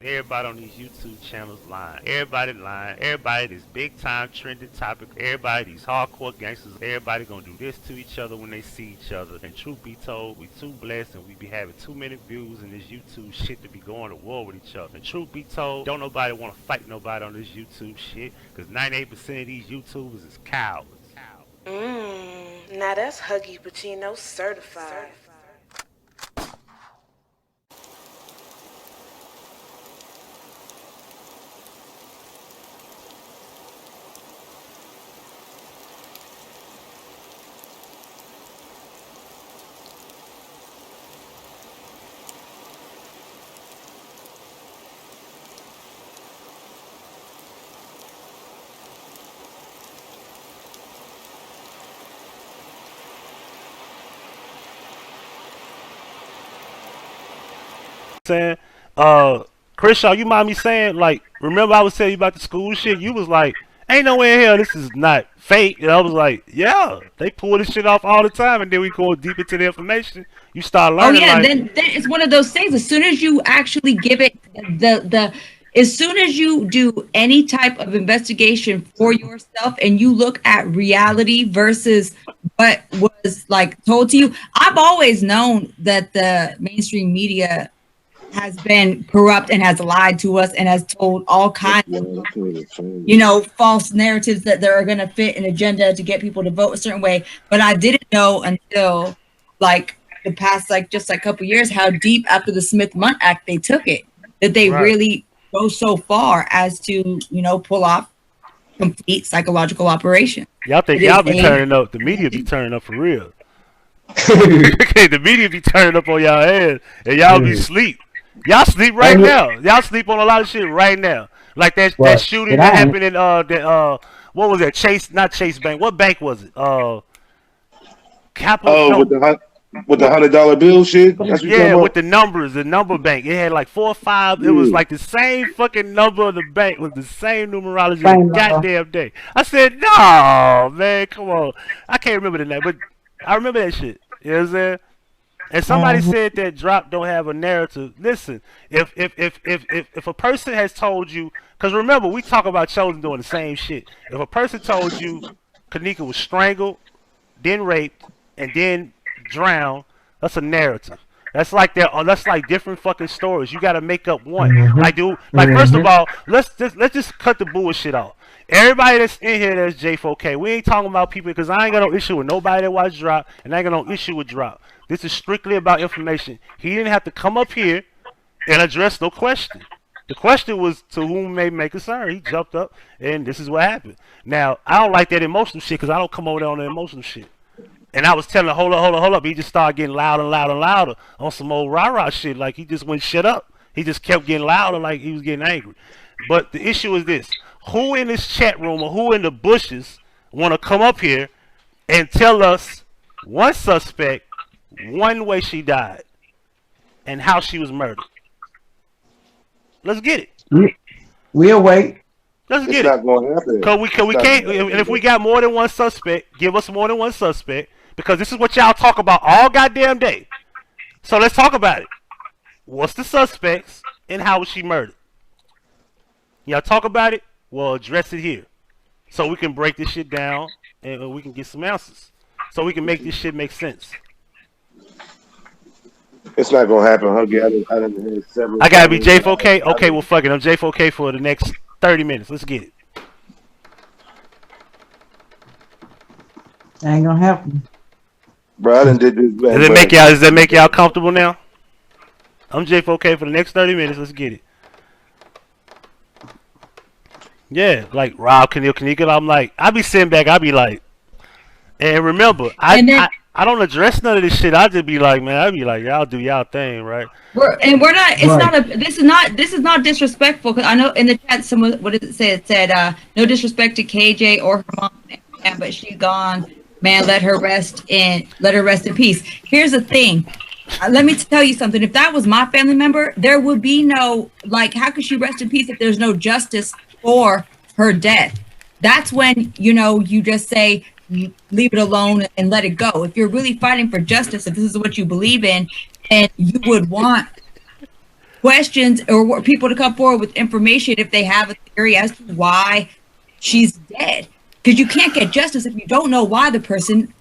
Everybody on these YouTube channels lying. Everybody lying. Everybody this big time trending topic. Everybody these hardcore gangsters. Everybody gonna do this to each other when they see each other. And truth be told, we too blessed and we be having too many views in this YouTube shit to be going to war with each other. And truth be told, don't nobody want to fight nobody on this YouTube shit. Cause 98% of these YouTubers is cowards. Now that's Huggie Pacino certified. Saying, Crenshaw, you mind me saying, like, remember I was telling you about the school shit? You was like, ain't no way in hell this is not fake. And I was like, yeah, they pull this shit off all the time. And then we go deep into the information. You start Oh learning, yeah, like, then it's one of those things. As soon as you actually give it as soon as you do any type of investigation for yourself and you look at reality versus what was like told to you, I've always known that the mainstream media has been corrupt and has lied to us and has told all kinds of, false narratives that they are going to fit an agenda to get people to vote a certain way. But I didn't know until like the past, like just like a couple years, how deep after the Smith-Mundt Act they took it, that they really go so far as to, pull off complete psychological operation. y'all think y'all be turning up. The media be turning up for real. The media be turning up on y'all ass and y'all be sleep. Y'all sleep right now. Y'all sleep on a lot of shit right now. Like that shooting that happened in what was that? Not Chase Bank. What bank was it? Capital. Oh, no. with the $100 bill shit. That's what yeah, with the numbers, the number bank. It had like 4 or 5. It was like the same fucking number of the bank with the same numerology the goddamn day. I said, no, man, come on. I can't remember the name, but I remember that shit. You know what I'm saying? And somebody said that drop don't have a narrative. Listen, if a person has told you, because remember we talk about Chosen doing the same shit. If a person told you Kanika was strangled, then raped, and then drowned, that's a narrative. That's like that's like different fucking stories. You got to make up one. Like first of all, let's just cut the bullshit off. Everybody that's in here that's J4K, we ain't talking about people because I ain't got no issue with nobody that watch drop, and I ain't got no issue with drop. This is strictly about information. He didn't have to come up here and address no question. The question was to whom may make concern. He jumped up, and this is what happened. Now, I don't like that emotional shit because I don't come over there on the emotional shit. And I was telling him, hold up. He just started getting louder and louder on some old rah-rah shit. Like, he just went shut up. He just kept getting louder like he was getting angry. But the issue is this. Who in this chat room or who in the bushes want to come up here and tell us one suspect, one way she died, and how she was murdered? Let's get it. We'll wait. Let's get it. It's not going to happen. Cause we can't. And if we got more than one suspect, give us more than one suspect. Because this is what y'all talk about all goddamn day. So let's talk about it. What's the suspects and how was she murdered? Y'all talk about it. Well, address it here, so we can break this shit down and we can get some answers, so we can make this shit make sense. It's not gonna happen, Huggie. I gotta be J4K. Okay, well fuck it. I'm J4K for the next 30 minutes. Let's get it. Ain't gonna happen. Bro, I done did this. Does that make y'all comfortable now? I'm J4K for the next 30 minutes. Let's get it. Yeah, like Rob Kanika. I'm like, I be sitting back. I be like, and remember, I don't address none of this shit. I just be like, man, I be like, y'all do y'all thing, right? We're not. It's not. This is not disrespectful. Because I know in the chat, someone, what did it say? It said, no disrespect to KJ or her mom, but she's gone. Man, let her rest in peace. Here's the thing. Let me tell you something. If that was my family member, there would be no, like, how could she rest in peace if there's no justice for her death? That's when, you just say, leave it alone and let it go. If you're really fighting for justice, if this is what you believe in, and you would want questions or people to come forward with information if they have a theory as to why she's dead. Because you can't get justice if you don't know why the person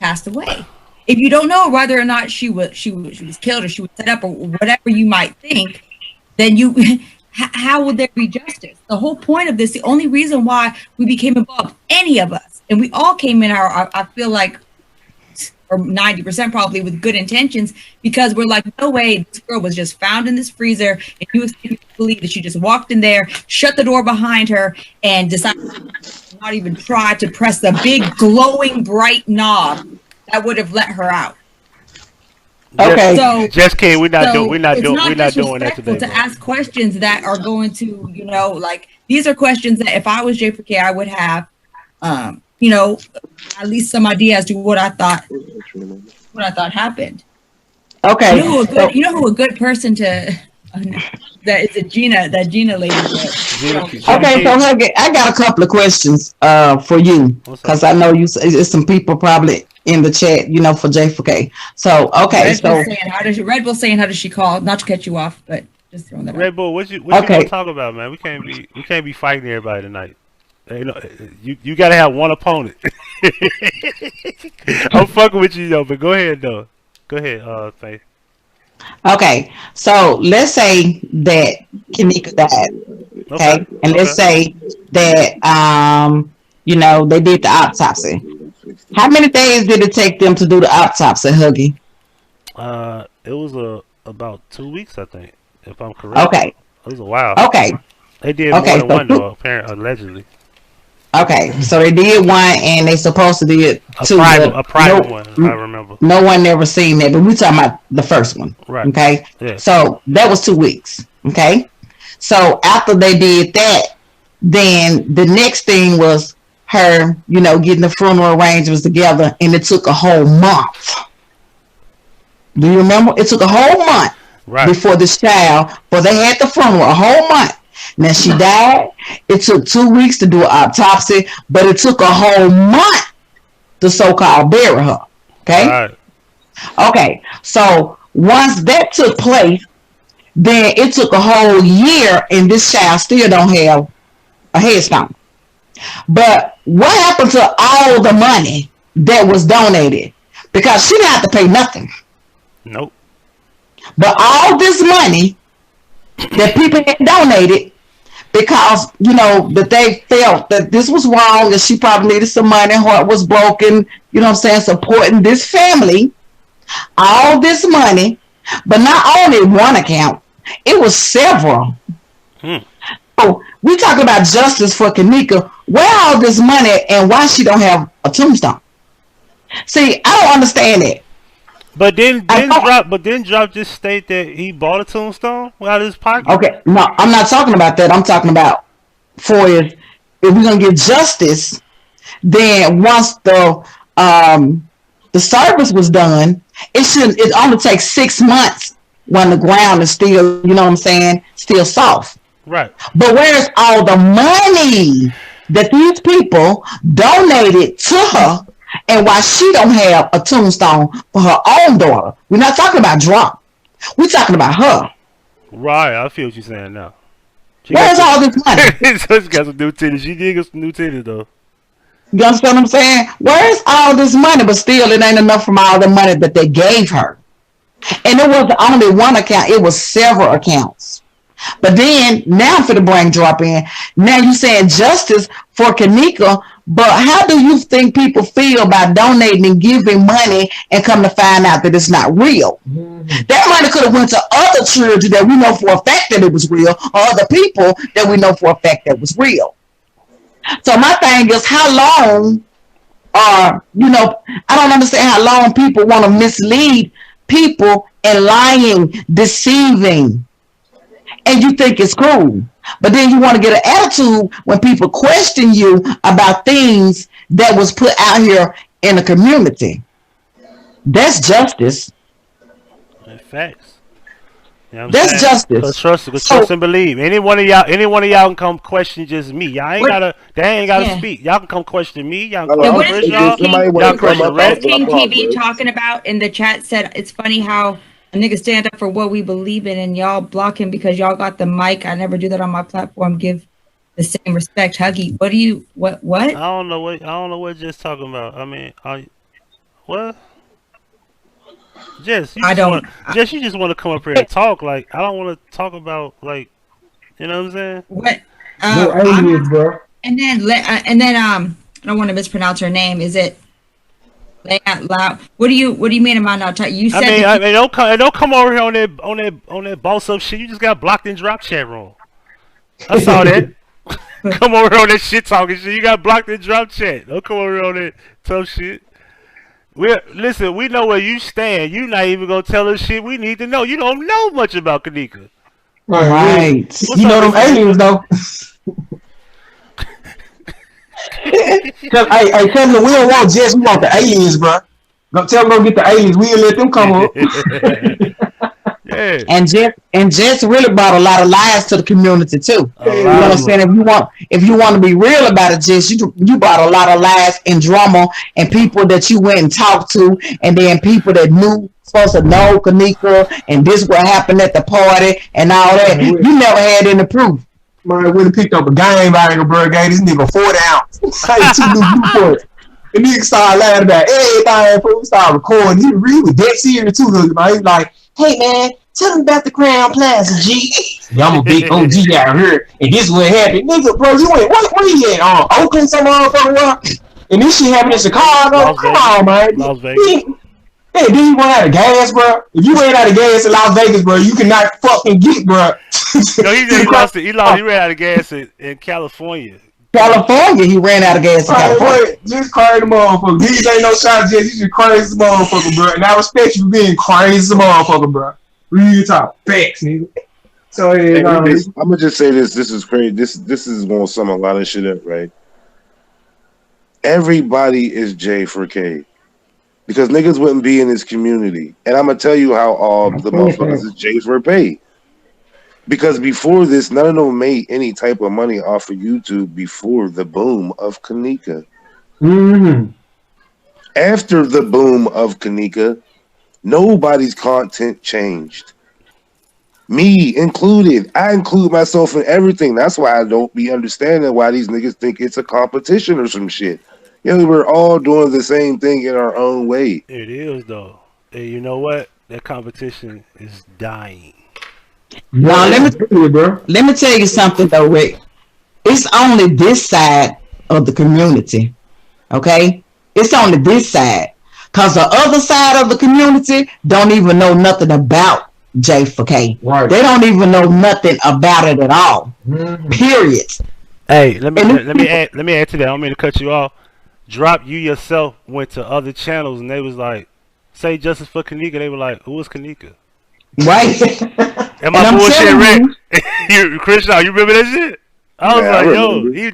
passed away. If you don't know whether or not she was killed or she was set up or whatever you might think, then you how would there be justice? The whole point of this, the only reason why we became involved, any of us, and we all came in I feel like, or 90% probably with good intentions, because we're like, no way, this girl was just found in this freezer, and you believe that she just walked in there, shut the door behind her, and decided to not even try to press the big glowing bright knob that would have let her out. Okay. So just kidding. We're not doing that today. To ask questions that are going to, like, these are questions that if I was J4K, I would have, at least some idea as to what I thought happened. Okay. You know who a good person to that is that Gina lady. Okay, so Huggie, I got a couple of questions for you, because I know it's some people probably in the chat, for J4K. So Red Bull saying how does she call? Not to cut you off, but just throwing that out. Red Bull, what you want to talk about, man? We can't be fighting everybody tonight. You gotta have one opponent. I'm fucking with you though, but go ahead though. Go ahead, Faith. Okay, so let's say that Kanika died. Okay, and let's say that they did the autopsy. How many days did it take them to do the autopsy, Huggie? It was about 2 weeks, I think, if I'm correct. Okay. It was a while. Okay. They did more than one though, apparently, allegedly. Okay, so they did one, and they supposed to do two. A private one, if I remember. No one never seen that, but we talking about the first one. Right. Okay. Yeah. So that was 2 weeks. Okay. So after they did that, then the next thing was her, getting the funeral arrangements together, and it took a whole month. Do you remember? It took a whole month before this child, but they had the funeral, a whole month. Now she died. It took 2 weeks to do an autopsy, but it took a whole month to so-called bury her. Okay. Right. Okay. So once that took place, then it took a whole year, and this child still don't have a headstone. But what happened to all the money that was donated? Because she didn't have to pay nothing. Nope. But all this money that people had donated, because that they felt that this was wrong and she probably needed some money, heart was broken, supporting this family, all this money, but not only one account, it was several. So we talk about justice for Kanika. Where all this money and why she don't have a tombstone? See, I don't understand it. But then Drop just state that he bought a tombstone out of his pocket. Okay, no, I'm not talking about that. I'm talking about if we're gonna get justice, then once the service was done, it only takes 6 months when the ground is still, still soft. Right. But where's all the money that these people donated to her, and why she don't have a tombstone for her own daughter? We're not talking about Drop. We're talking about her. Right, I feel what you're saying now. Where's all this money? So she got some new titties. She did get some new titties though. You understand what I'm saying? Where's all this money? But still, it ain't enough from all the money that they gave her. And it wasn't only one account; it was several accounts. But then now for the brain drop in. Now you saying justice for Kanika, but how do you think people feel about donating and giving money and come to find out that it's not real? That money could have went to other children that we know for a fact that it was real, or other people that we know for a fact that was real. So my thing is, how long I don't understand how long people want to mislead people and lying, deceiving. And you think it's cool. But then you want to get an attitude when people question you about things that was put out here in the community. That's justice. Facts. That's justice. Trust and believe. Any one of y'all can come question just me. Y'all ain't gotta speak. Y'all can come question me. Y'all can come question y'all. Y'all question King TV talking about in the chat said it's funny how a nigga stand up for what we believe in, and y'all block him because y'all got the mic. I never do that on my platform. Give the same respect, Huggie. What? I don't know what just talking about. I mean, what? Jess, you just want to come up here and talk. Like, I don't want to talk about, like, you know what I'm saying? What? No aliens, bro. And then I don't want to mispronounce her name. Is it Lay Out Loud? What do you mean am I not talking? You said I mean, don't come over here on that boss up shit. You just got blocked in drop chat room. I saw that. Come over here on that shit talking shit. You got blocked in drop chat. Don't come over here on that tough shit. Listen, we know where you stand. You not even gonna tell us shit we need to know. You don't know much about Kanika. Right. You know them aliens though. Hey, tell them we don't want Jess, we want the aliens, bro. Don't tell them go get the aliens. We'll let them come up. Yeah. And Jess really brought a lot of lies to the community too. You know what I'm saying? If you want to be real about it, Jess, you brought a lot of lies and drama and people that you went and talked to, and then people that knew supposed to know Kanika and this what happened at the party and all that. You never had any proof. Man, when he picked up a game bag, bro, gave this nigga 40 ounce. Hey, 2 new Newports. The nigga started laughing about everything, bro. We started recording. He really was dead serious too, man. He's like, hey man, tell me about the Crown Plaza, G. I'm a big OG out here, and this is what happened. Nigga, bro, you went, where you at? Oakland, some motherfucker, rock? And this shit happened in Chicago? Come on, man. Las Vegas. Hey, then you went out of gas, bro. If you ran out of gas in Las Vegas, bro, you cannot fucking get, bro. No, he ran out of gas in California. California, he ran out of gas in California. Just crazy motherfucker. These ain't no shots, Jess. You just crazy motherfucker, bro. And I respect you for being crazy motherfucker, bro. Real talk. Facts, nigga. So, yeah, I'm gonna just say this. This is crazy. This is gonna sum a lot of shit up, right? Everybody is J for K. Because niggas wouldn't be in this community. And I'm gonna tell you how all the motherfuckers is J for pay. Because before this, none of them made any type of money off of YouTube before the boom of Kanika. Mm-hmm. After the boom of Kanika, nobody's content changed. Me included. I include myself in everything. That's why I don't be understanding why these niggas think it's a competition or some shit. You know, we're all doing the same thing in our own way. It is, though. And you know what? That competition is dying. Now let me tell you something though, Rick. It's only this side of the community, okay? It's only this side, cause the other side of the community don't even know nothing about J4K. Right. They don't even know nothing about it at all. Mm-hmm. Period. Hey, let me add to that. I don't mean to cut you off. Drop, you yourself went to other channels and they was like, say justice for Kanika. They were like, who is Kanika? Right. Am I bullshit, Rick? Chris, you remember that shit? I was like, yo, he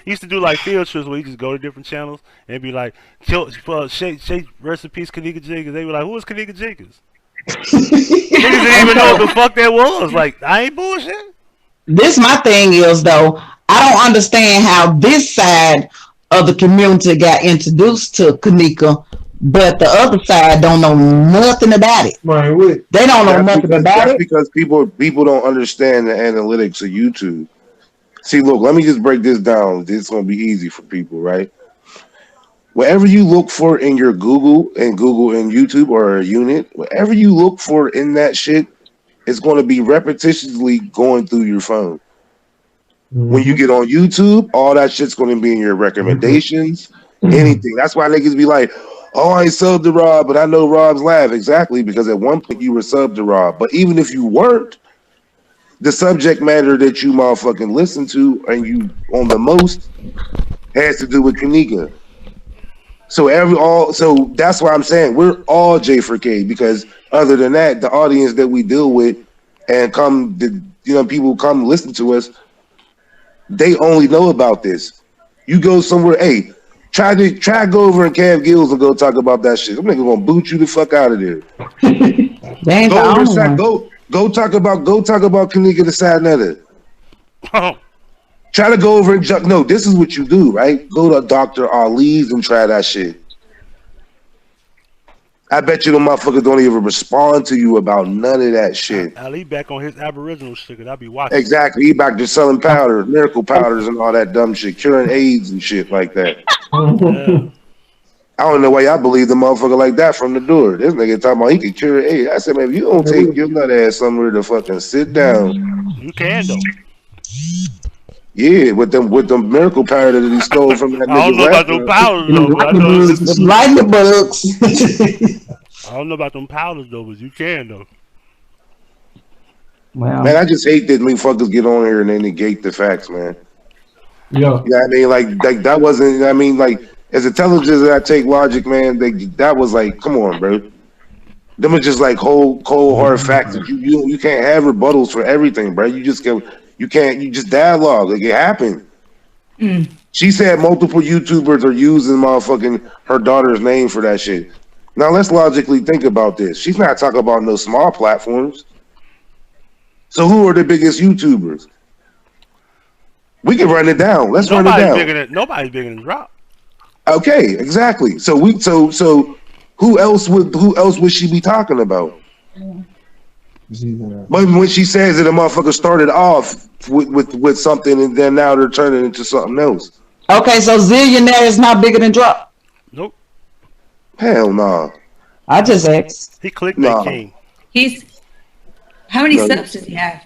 used to do like field trips where he just go to different channels and be like, shake recipes Kanika Jenkins. They were like, who is Kanika Jenkins? Niggas didn't even know what the fuck that was. Like, I ain't bullshit. This my thing is though, I don't understand how this side of the community got introduced to Kanika, but the other side don't know nothing about it. Right, they don't know nothing about it. Because people don't understand the analytics of YouTube. See, look, let me just break this down. This is gonna be easy for people, right? Whatever you look for in your Google and YouTube or a unit, whatever you look for in that shit, it's going to be repetitiously going through your phone. Mm-hmm. When you get on YouTube, all that shit's going to be in your recommendations, anything. That's why niggas be like, oh, I ain't subbed to Rob, but I know Rob's live. Exactly, because at one point you were subbed to Rob. But even if you weren't, the subject matter that you motherfucking listen to and you on the most has to do with Kanika. So so that's why I'm saying we're all J4K, because other than that, the audience that we deal with and people come listen to us, they only know about this. You go somewhere, hey, try to go over in Cam Gills and go talk about that shit. I'm nigga gonna boot you the fuck out of there. Go talk about Kanika the side nether. Try to go over and no, this is what you do, right? Go to Dr. Ali's and try that shit. I bet you the motherfuckers don't even respond to you about none of that shit. Ali back on his Aboriginal shit, cause I be watching. Exactly. He back to selling powder, miracle powders and all that dumb shit, curing AIDS and shit like that. Yeah. I don't know why y'all believe the motherfucker like that from the door. This nigga talking about he can cure AIDS. I said, man, if you don't take your nut ass somewhere to fucking sit down. You can though. Yeah, with them miracle powder that he stole from that nigga. I don't know about them powders though. But I know. Light the bugs. I don't know about them powders though, but you can though. Wow. Man, I just hate that motherfuckers get on here and they negate the facts, man. Yeah. You know what I mean? Like that wasn't. I mean, like as intelligent as I take logic, man, that was like, come on, bro. Them are just like cold hard facts. You can't have rebuttals for everything, bro. You just can't dialogue. Like it happened. She said multiple YouTubers are using motherfucking her daughter's name for that shit. Now let's logically think about this. She's not talking about no small platforms. So who are the biggest YouTubers? We can run it down. Let's run it down. Nobody's bigger than Rock. Okay, exactly. So who else would she be talking about? But when she says that a motherfucker started off with something and then now they're turning into something else. Okay, so Zillionaire is not bigger than Drop. Nope. Hell no. Nah. I just asked. He clicked that king. How many subs does he have?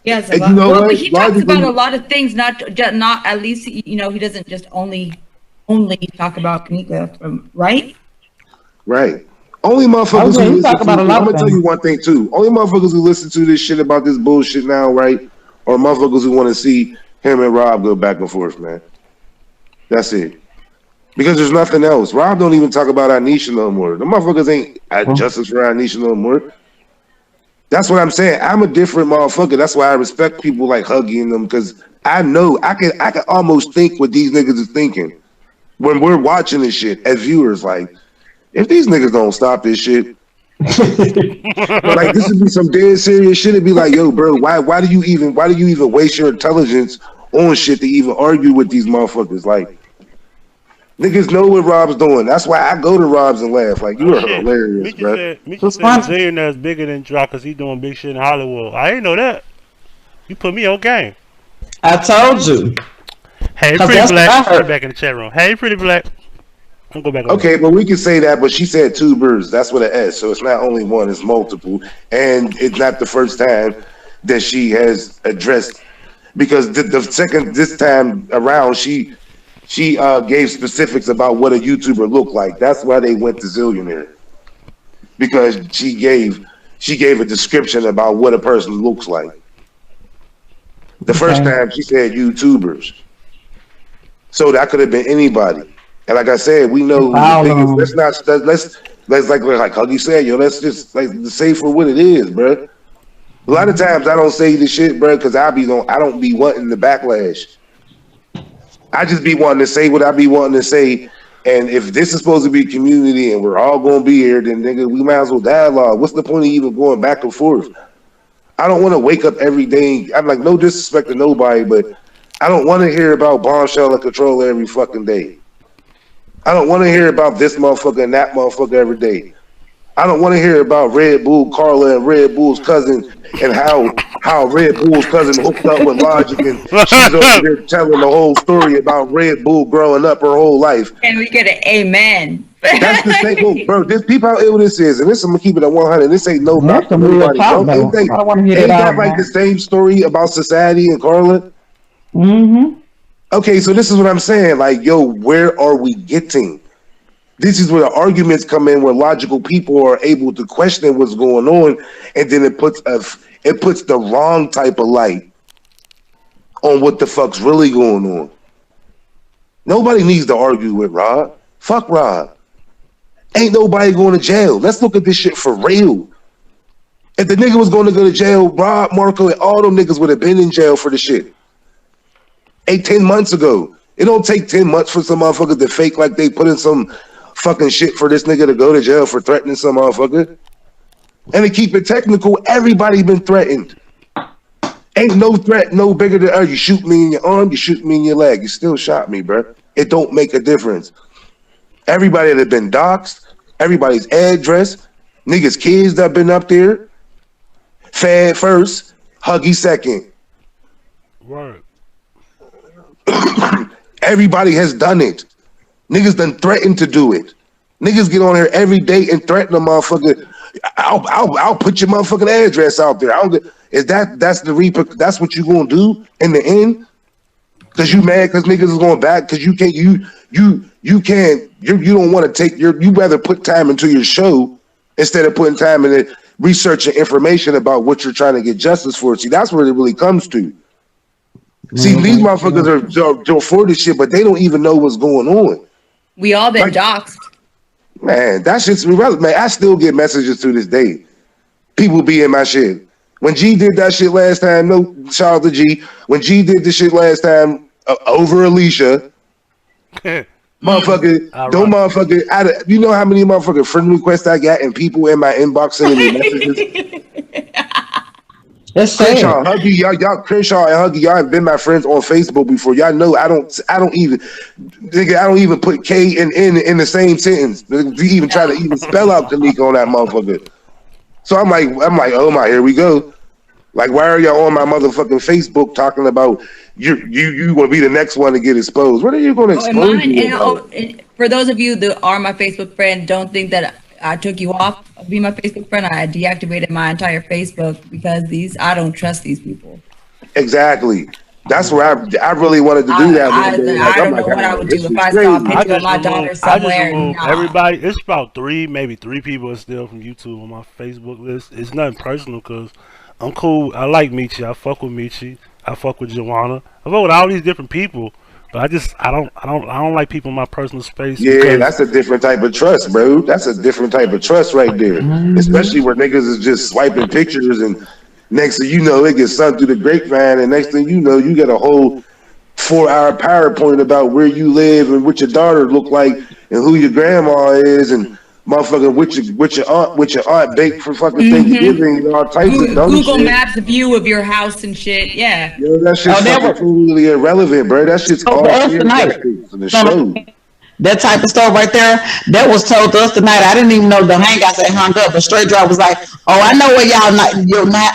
He has a lot. You know but he talks about a lot of things, not at least he doesn't just only talk about Kanika, right? Right. Only motherfuckers who listen to, I'm gonna tell you one thing too. Only motherfuckers who listen to this shit about this bullshit now, right? Or motherfuckers who want to see him and Rob go back and forth, man. That's it. Because there's nothing else. Rob don't even talk about Anisha no more. The motherfuckers ain't at justice for Anisha no more. That's what I'm saying. I'm a different motherfucker. That's why I respect people like Huggie and them, because I know I can almost think what these niggas is thinking when we're watching this shit as viewers. Like, if these niggas don't stop this shit, like this would be some dead serious shit. It'd be like, yo, bro, why do you even waste your intelligence on shit to even argue with these motherfuckers? Like, niggas know what Rob's doing. That's why I go to Rob's and laugh. Like, you are hilarious, bro. Mitchell said Zillionaire's bigger than Drop because he's doing big shit in Hollywood. I didn't know that. You put me on game. I told you. Hey, Pretty Black. Get back in the chat room. Hey, Pretty Black. I'll go back on okay, but we can say that, but she said two birds. That's what it is. So it's not only one, it's multiple. And it's not the first time that she has addressed, because this time around, she gave specifics about what a YouTuber looked like. That's why they went to Zillionaire, because she gave a description about what a person looks like. The first time she said YouTubers, so that could have been anybody. And like I said, we know let's like Huggie said, yo, let's just like say for what it is, bro. A lot of times I don't say this shit, bro, because I don't be wanting the backlash. I just be wanting to say what I be wanting to say. And if this is supposed to be community and we're all gonna be here, then nigga, we might as well dialogue. What's the point of even going back and forth? I don't want to wake up every day. I'm like, no disrespect to nobody, but I don't want to hear about Bombshell and Control every fucking day. I don't want to hear about this motherfucker and that motherfucker every day. I don't want to hear about Red Bull Carla and Red Bull's cousin and how Red Bull's cousin hooked up with Logic and she's over there telling the whole story about Red Bull growing up her whole life. And we get an amen. That's the thing, bro. This people how ill this is, and this I'm gonna keep it at 100. This ain't no knock to nobody. Ain't that like the same story about Society and Carla? Mm-hmm. Okay, so this is what I'm saying. Like, yo, where are we getting? This is where the arguments come in, where logical people are able to question what's going on, and then it puts the wrong type of light on what the fuck's really going on. Nobody needs to argue with Rob. Fuck Rob. Ain't nobody going to jail. Let's look at this shit for real. If the nigga was going to go to jail, Rob, Marco, and all them niggas would have been in jail for the shit. 10 months ago. It don't take 10 months for some motherfuckers to fake like they put in some fucking shit for this nigga to go to jail for threatening some motherfucker. And to keep it technical, everybody been threatened. Ain't no threat no bigger than, you shoot me in your arm, you shoot me in your leg. You still shot me, bro. It don't make a difference. Everybody that been doxxed, everybody's address, niggas' kids that been up there. Fad first, Huggie second. Word. Everybody has done it. Niggas done threatened to do it. Niggas get on here every day and threaten a motherfucker. I'll put your motherfucking address out there. That's what you gonna do in the end? Cause you mad cause niggas is going back cause you don't want to take you rather put time into your show instead of putting time in it researching information about what you're trying to get justice for. See, that's where it really comes to. See, these motherfuckers are for this shit, but they don't even know what's going on. We all been doxxed. Man, that shit's irrelevant. Man, I still get messages to this day. People be in my shit. When G did that shit last time, no, shout out to G. When G did this shit last time over Alicia, motherfucker, don't motherfucker. You know how many motherfucking friend requests I got and people in my inbox sending me messages? That's Crenshaw, Huggie, y'all, Crenshaw and Huggie, y'all have been my friends on Facebook before. Y'all know I don't even put K and N in the same sentence. You even try to even spell out Kanika on that motherfucker. So I'm like, oh my, here we go. Like, why are y'all on my motherfucking Facebook talking about you gonna be the next one to get exposed? What are you gonna expose me about? And for those of you that are my Facebook friend, don't think that I took you off of being my Facebook friend. I deactivated my entire Facebook because I don't trust these people. Exactly. That's where I really wanted to do that. I don't know what I would do if I saw a picture of my daughter somewhere. Everybody, it's about maybe three people are still from YouTube on my Facebook list. It's nothing personal because I'm cool. I like Michi. I fuck with Michi. I fuck with Joanna. I fuck with all these different people. But I don't like people in my personal space. Yeah, that's a different type of trust, bro. That's a different type of trust right there. Especially where niggas is just swiping pictures and next thing you know, it gets sent through the grapevine, and next thing you know, you get a whole 4-hour PowerPoint about where you live and what your daughter look like and who your grandma is and motherfucker what your aunt baked for fucking Thanksgiving and all types of dumb Google shit. Maps view of your house and shit. Yeah. Yo, that shit's completely irrelevant, bro. That shit's all tonight. The show. That type of stuff right there, that was told to us tonight. I didn't even know the hangouts had hung up. But Straight Drop was like, "Oh, I know where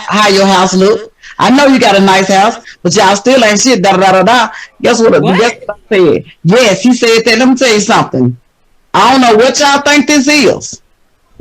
how your house look. I know you got a nice house, but y'all still ain't shit." Da da da da. Guess what? Guess what I said? Yes, he said that. Let me tell you something. I don't know what y'all think this is.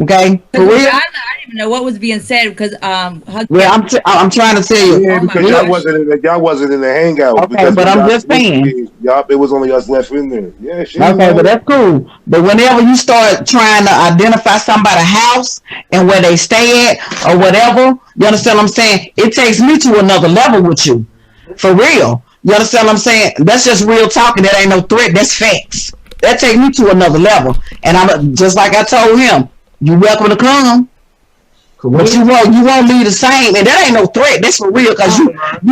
Okay, for real. I didn't even know what was being said because well, I'm trying to tell you. Yeah, because y'all wasn't in the hangout. Okay, but I'm just saying. Y'all, it was only us left in there. Yeah, shit. Okay, but that's cool. But whenever you start trying to identify somebody's house and where they stay at or whatever, you understand what I'm saying? It takes me to another level with you. For real. You understand what I'm saying? That's just real talking. That ain't no threat. That's facts. That take me to another level. And I'm just like I told him, you welcome to come. But you won't leave the same. And that ain't no threat. That's for real. Because you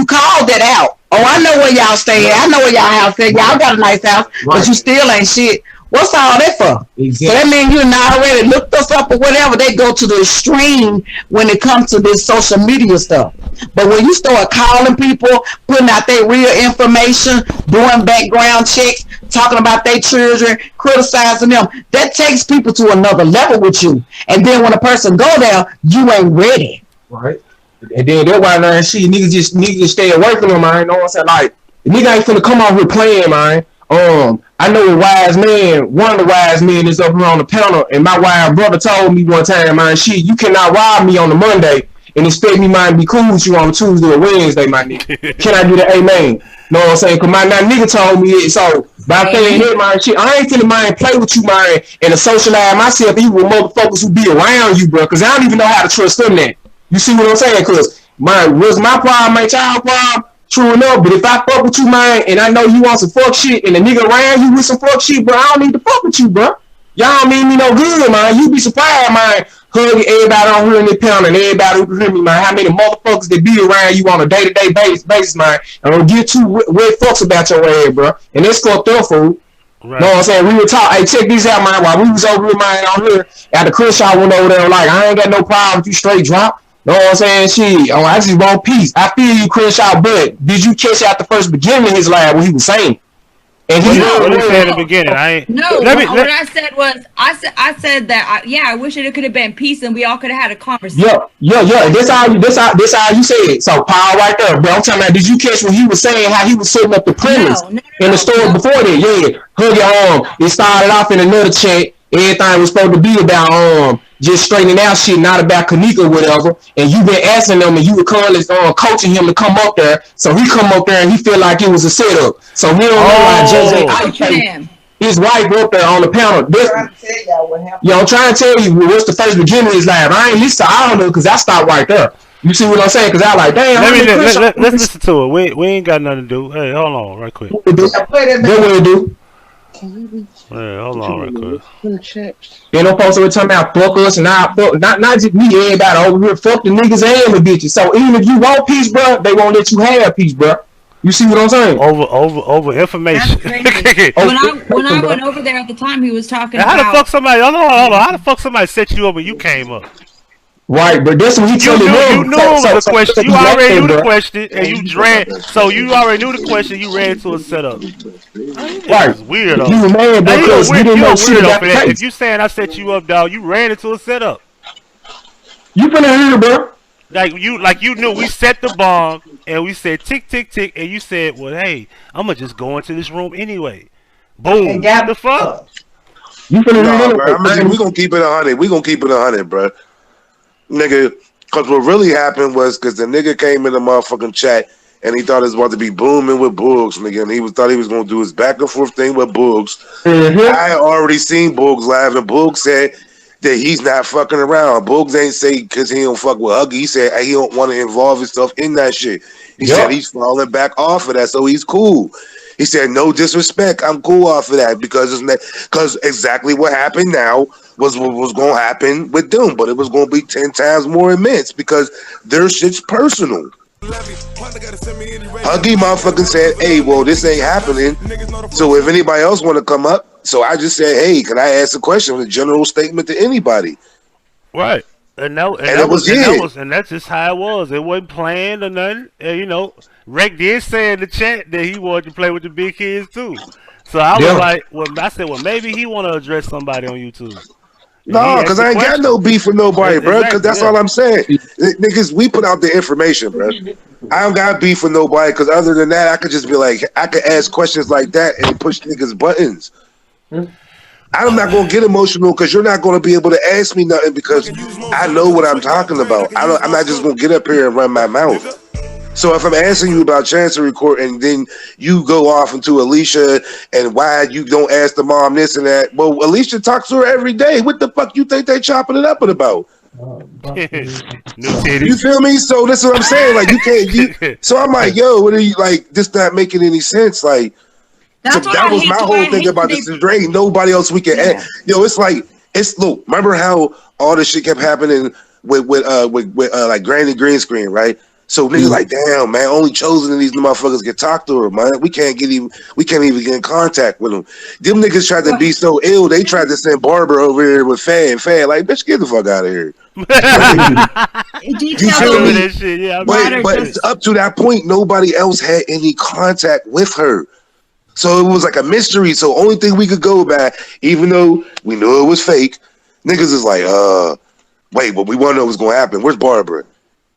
called that out. Oh, I know where y'all stay at. I know where y'all house is. Y'all got a nice house. But you still ain't shit. What's all that for? Exactly. So that means you not already looked us up or whatever. They go to the extreme when it comes to this social media stuff. But when you start calling people, putting out their real information, doing background checks, talking about their children, criticizing them, that takes people to another level with you. And then when a person go there, you ain't ready. Right. And then that's why man, niggas just stay away from them, man. You know what I'm saying? Like, the nigga ain't finna come out here playing, man. I know a wise man, one of the wise men is up here on the panel, and my wise brother told me one time, man, you cannot rob me on the Monday and expect me, man, to be cool with you on Tuesday or Wednesday, my nigga. Can I do the amen? Know what I'm saying? Because my nigga told me it. So, by saying here, man, I ain't finna, man, play with you, man, and to socialize myself even with motherfuckers who be around you, bro, because I don't even know how to trust them then. You see what I'm saying? Because, man, was my problem, ain't y'all problem? True enough, but if I fuck with you, man, and I know you want some fuck shit, and the nigga around you with some fuck shit, bro, I don't need to fuck with you, bro. Y'all mean me no good, man. You be surprised, man. Hug everybody on here in the pound and everybody who hear me, man. How many motherfuckers that be around you on a day-to-day basis, man. I don't get too weird fucks about your ass, bro. And that's fucked up, fool. Right. Know what I'm saying? We were talking, hey, check this out, man. While we was over here, man, on here, after Crenshaw went over there, like, I ain't got no problem with you straight drop. Know what I'm saying? Shit, I just want peace. I feel you, Crenshaw, but did you catch out the first beginning of his live when he was saying? And What he did you say in the beginning? What I said was, I said that, I wish it could have been peace and we all could have had a conversation. Yeah. That's how you say it. So Paul right there, bro. I'm talking about, did you catch when he was saying how he was setting up the premise in the story before that? Yeah, Huggie, it started off in another chat. Everything was supposed to be about just straightening out shit, not about Kanika or whatever. And you been asking them, and you were currently coaching him to come up there. So he come up there and he feel like it was a setup. So he don't realize JJ. His wife up there on the panel. I'm trying to tell y'all what happened. Yeah, I'm trying to tell you what's the first beginning of his life. I ain't listen. I don't know because I stopped right there. You see what I'm saying? Because I like, damn. Let's listen to it. We ain't got nothing to do. Hey, hold on, right quick. What we do? Hey, hold on, right quick. You know, folks are talking about fuck us and not just me. Everybody over here, fuck the niggas and the bitches. So even if you want peace, bro, they won't let you have peace, bro. You see what I'm saying? Over information. When I went over there at the time, he was talking how about... the fuck somebody... Hold on. How the fuck somebody set you up when you came up? Right, but that's what he told you knew the question. You already knew the question, and you ran. So you already knew the question. You ran to a setup. Right, it's weird. Though. You were mad because you didn't know shit about that. If you saying I set you up, dog, you ran into a setup. You finna hear, bro. Like you knew we set the bomb and we said tick tick tick, and you said, well, hey, I'm gonna just go into this room anyway. Boom. What the fuck? You finna hear, bro. We gonna keep it 100. We gonna keep it 100, bro. Nigga, because what really happened was because the nigga came in the motherfucking chat and he thought it was about to be booming with Boogs, nigga, and he thought he was going to do his back and forth thing with Boogs. I had already seen Boogs live, and Boogs said that he's not fucking around. Boogs ain't say because he don't fuck with Huggie. He said he don't want to involve himself in that shit. He said he's falling back off of that, so he's cool. He said, no disrespect, I'm cool off of that because exactly what happened now was what was going to happen with them, but it was going to be 10 times more immense because their shit's personal. Huggie motherfucking said, hey, well, this ain't happening, so if anybody else want to come up, so I just said, hey, can I ask a question with a general statement to anybody? Right. And that's just how it was. It wasn't planned or nothing. And, you know, Rick did say in the chat that he wanted to play with the big kids too. So I was like, well, maybe he want to address somebody on YouTube. No, because I ain't got no beef with nobody, bro. Because that's all I'm saying. Niggas, we put out the information, bro. I don't got beef with nobody because other than that, I could just be like, I could ask questions like that and push niggas' buttons. I'm not gonna get emotional because you're not gonna be able to ask me nothing because I know what I'm talking about. I'm not just gonna get up here and run my mouth. So if I'm asking you about Chancery Court and then you go off into Alicia and why you don't ask the mom this and that, well, Alicia talks to her every day. What the fuck you think they chopping it up about? You feel me? So that's what I'm saying. Like you can't. So I'm like, yo, what are you like? This not making any sense. Like. So that was my whole thing about this. There ain't nobody else we can add. Yo, it's like look. Remember how all this shit kept happening with like Granny Green Screen, right? So niggas like, damn man, only chosen of these motherfuckers can talk to her, man. We can't even get in contact with them. Them niggas tried to be so ill. They tried to send Barbara over here with Fan. Like, bitch, get the fuck out of here. You feel me? But up to that point, nobody else had any contact with her. So it was like a mystery. So only thing we could go by, even though we knew it was fake, niggas is like, wait, but we want to know what's going to happen. Where's Barbara?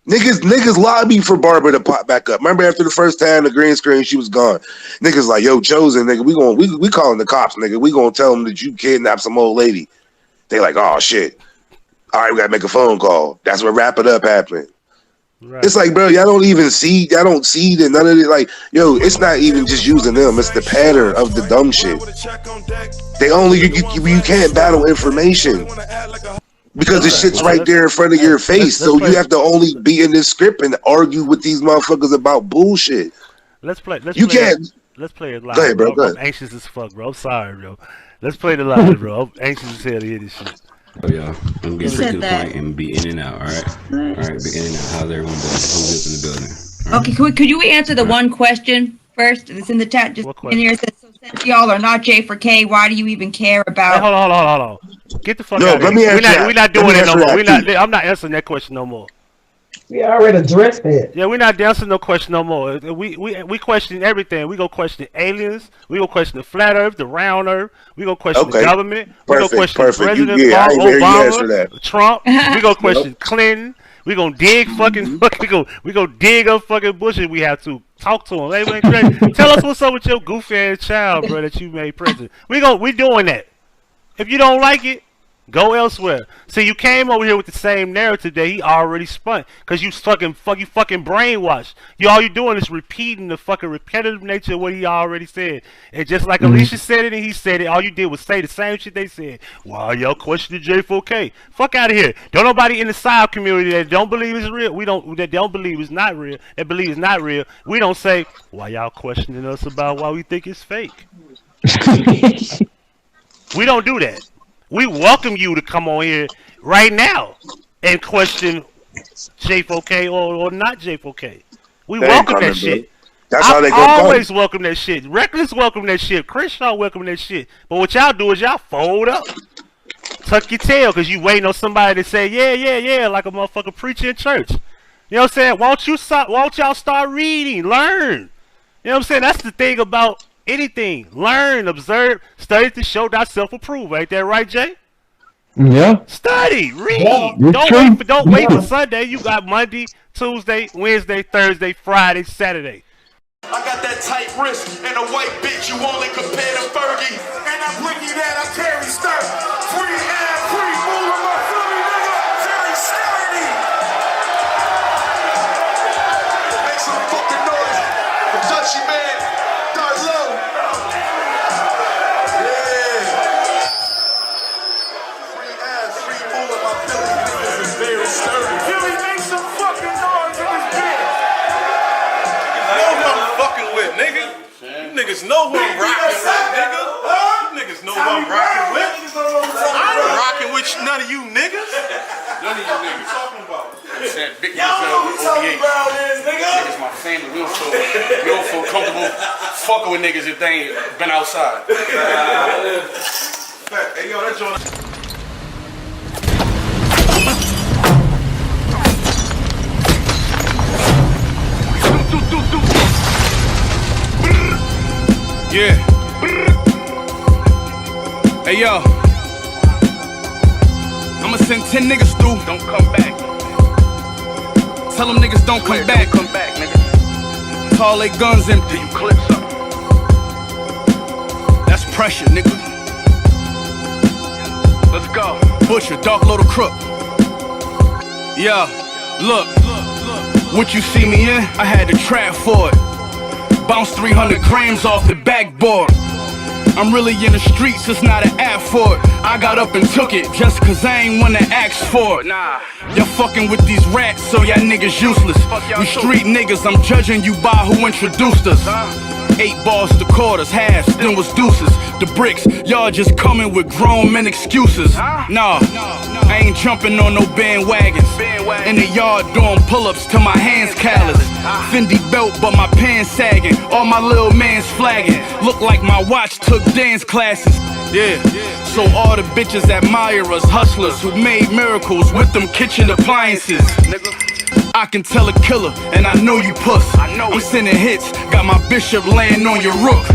Niggas lobbied for Barbara to pop back up. Remember after the first time the green screen, she was gone. Niggas like, yo, Chosen, nigga, we calling the cops, nigga. We gonna tell them that you kidnapped some old lady. They like, oh shit. All right, we gotta make a phone call. That's what Wrap It Up happened. Right. It's like, bro, y'all don't see that none of it. Like, yo, it's not even just using them. It's the pattern of the dumb shit. They only you can't battle information because the shit's right there in front of your face. So you have to only be in this script and argue with these motherfuckers about bullshit. Let's play it live. Go ahead, bro. I'm anxious as fuck, bro. I'm sorry, bro. Let's play it live, bro. I'm anxious as hell to hear this shit. Oh yeah, I'm getting straight to the point and be in and out. All right, be in and out. How's everyone doing? Who lives in the building? Right. Okay, could you answer the one question first? It's in the chat. Just in here. It says, so since y'all are not J for K, why do you even care about? Hey, hold on. Get the fuck out of here. We're not doing it no more. I'm not answering that question no more. We already addressed that. Yeah, we're not dancing no question no more. We question everything. We go question aliens. We go question the flat Earth, the round Earth. We go question the government. We go question President Obama, Trump. We go question Clinton. We gonna dig fucking. We gonna dig up fucking Bush if we have to. Talk to him. Hey, man, tell us what's up with your goofy ass child, bro, that you made president. We doing that. If you don't like it, go elsewhere. See, you came over here with the same narrative that he already spun, cause you fucking brainwashed. All you doing is repeating the fucking repetitive nature of what he already said. And just like Alicia said it and he said it, all you did was say the same shit they said. Why y'all questioning J4K? Fuck out of here. Don't nobody in the side community that don't believe it's real. That don't believe it's not real. That believe it's not real. We don't say why y'all questioning us about why we think it's fake. We don't do that. We welcome you to come on here right now and question J4K or not J4K. We welcome that shit. That's how they go. Always welcome that shit. Reckless welcome that shit. Crenshaw welcome that shit. But what y'all do is y'all fold up, tuck your tail, because you waiting on somebody to say yeah, like a motherfucker preacher in church. You know what I'm saying? Won't y'all start reading, learn? You know what I'm saying? That's the thing about anything. Learn, observe, study to show thyself approved. Ain't that right, Jay? Yeah. Study, read. Yeah, Don't wait for Sunday. You got Monday, Tuesday, Wednesday, Thursday, Friday, Saturday. I got that tight wrist and a white bitch you only compare to Fergie. And I blinky that I carry skirt. Free ass, free moving my Philly nigga. Very sturdy. Make some fucking noise. The Dutchy man. Start low. Yeah. Free ass, free moving my Philly niggas is very sturdy. Philly, make some fucking noise in this bitch. Nigga, you niggas know who I'm rocking with, nigga. You niggas know who I'm rocking with. I ain't rocking with none of you niggas. None of you niggas. Talking about? I said big niggas, niggas my family. We don't feel comfortable fucking with niggas if they ain't been outside. Hey yo, that joint. Yeah. Hey yo, I'ma send 10 niggas through. Don't come back. Tell them niggas don't come back. Don't come back, nigga. Call they guns empty. You clip something. That's pressure, nigga. Let's go. Butcher, dark load of crook. Yeah, look. What you see me in, I had to trap for it. Bounce 300 grams off the backboard. I'm really in the streets, it's not an app for it. I got up and took it just cause I ain't wanna ask for it. Nah, y'all fucking with these rats, so y'all niggas useless. We street niggas, I'm judging you by who introduced us. 8 balls to quarters, halves, then was deuces. The bricks, y'all just coming with grown men excuses. Nah, I ain't jumping on no bandwagons. In the yard doing pull-ups till my hands callous. Fendi belt but my pants sagging. All my little mans flagging. Look like my watch took dance classes. Yeah, so all the bitches admire us, hustlers who made miracles with them kitchen appliances. I can tell a killer, and I know you puss. I'm sending hits, got my bishop laying on your roof.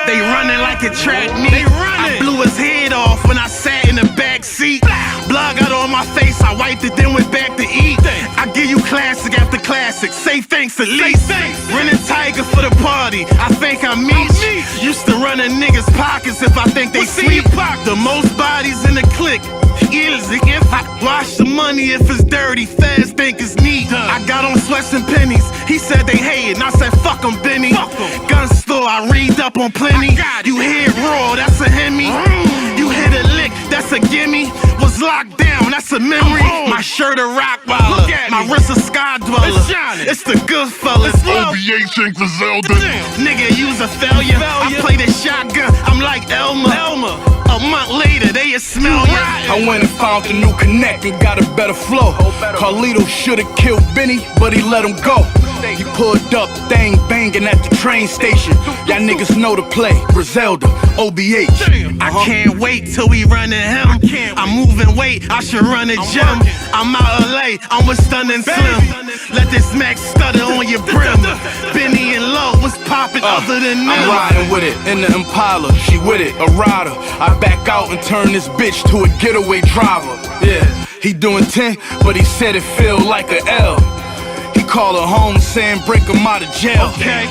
They running like a track meet. I blew his head off when I sat in the back seat. Blood got on my face, I wiped it, then went back to eat. I give you classic after classic, say thanks at least. Running Tiger for the party, I think I'm me. Used to run in niggas' pockets if I think they sleep. The most bodies in the clique. Easy if I wash the money if it's dirty, fast think it's neat. I got on sweats and pennies, he said they hated, and I said fuck them Benny. Gun store, I read up on plenty. You hear it raw, that's a Hemi. You hit a lick, that's a gimme. Was locked down, that's a memory. My shirt a Rottweiler, my wrist a Sky Dweller. It's the good fellas. OBH Inc. for Zelda. Nigga, you's a failure. I play the shotgun, I'm like Elmer. A month later, they smell ya. I went and found a new connect and got a better flow. Carlito should've killed Benny, but he let him go. He pulled up, thing banging at the train station. Y'all niggas know the play, Griselda, OBH. I can't wait till we run to him. I'm moving weight, I should run a gym. I'm out LA, Hey, I'm a stunning slim. Let this Max stutter on your brim. Benny and Low, what's poppin' other than them? I'm riding with it in the Impala. She with it, a rider. I back out and turn this bitch to a getaway driver. Yeah, he doing 10, but he said it feel like a L. He called her home saying break him out of jail. Okay.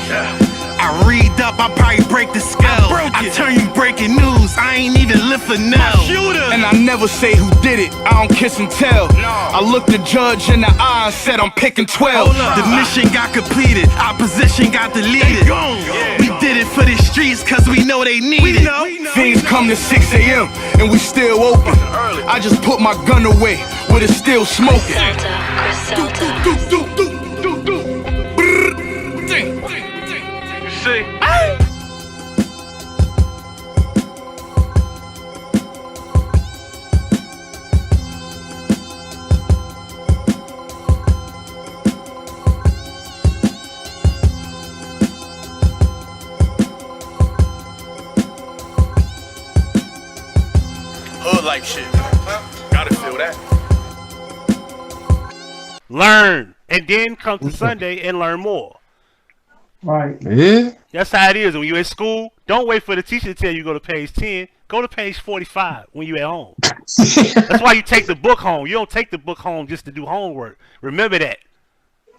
I read up, I probably break the scale. I turn you breaking news, I ain't even lift a nail. And I never say who did it, I don't kiss and tell. I looked the judge in the eye and said I'm picking 12. The mission got completed, opposition got deleted. We did it for the streets cause we know they need it. Things come to 6 a.m. and we still open. I just put my gun away with it still smoking. See? Hood life shit. Gotta feel that. Learn, and then come to Sunday and learn more. Right. Yeah. That's how it is when you're in school. Don't wait for the teacher to tell you go to page 10. Go to page 45 when you're at home. That's why you take the book home. You don't take the book home just to do homework. Remember that.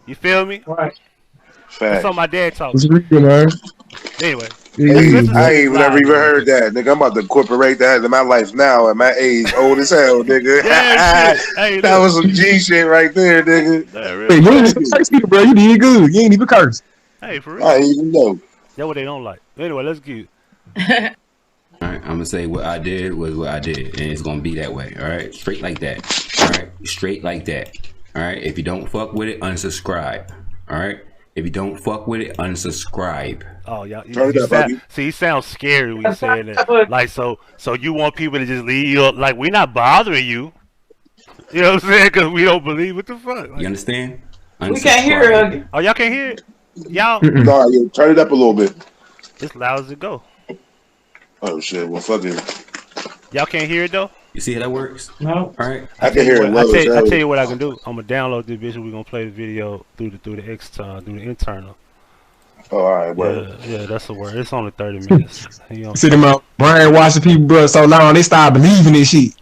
You feel me? Right. That's what my dad taught It's me. real, man. Anyway. I ain't never even heard that, nigga. I'm about to incorporate that in my life now at my age, old as hell, nigga. Yeah, hey, that was some G shit right there, nigga. Hey, you ain't even curse either, bro. You did good. You ain't even curse. Hey, for real. I ain't even know. That's what they don't like. Anyway, let's get Alright, I'm gonna say what I did was what I did, and it's gonna be that way. Alright, straight like that. Alright, straight like that. Alright, if you don't fuck with it, unsubscribe. Alright, if you don't fuck with it, unsubscribe. Oh, y'all. See, he sounds scary when you saying that. Like, so you want people to just leave you? Like, we're not bothering you. You know what I'm saying? Because we don't believe. What the fuck? Like, You understand? We can't hear it. oh, y'all can't hear it? Y'all? No, you turn it up a little bit. It's loud as it go. Oh shit! Well, fuck it. Y'all can't hear it though? You see how that works? No. Alright. I can hear it. I tell you what I can do. I'm gonna download this bitch and we're gonna play the video through the external, through the internal. Oh, all right, word. Yeah, that's the word. It's only 30 minutes. See them out brainwashing people, bro, so long they start believing this shit.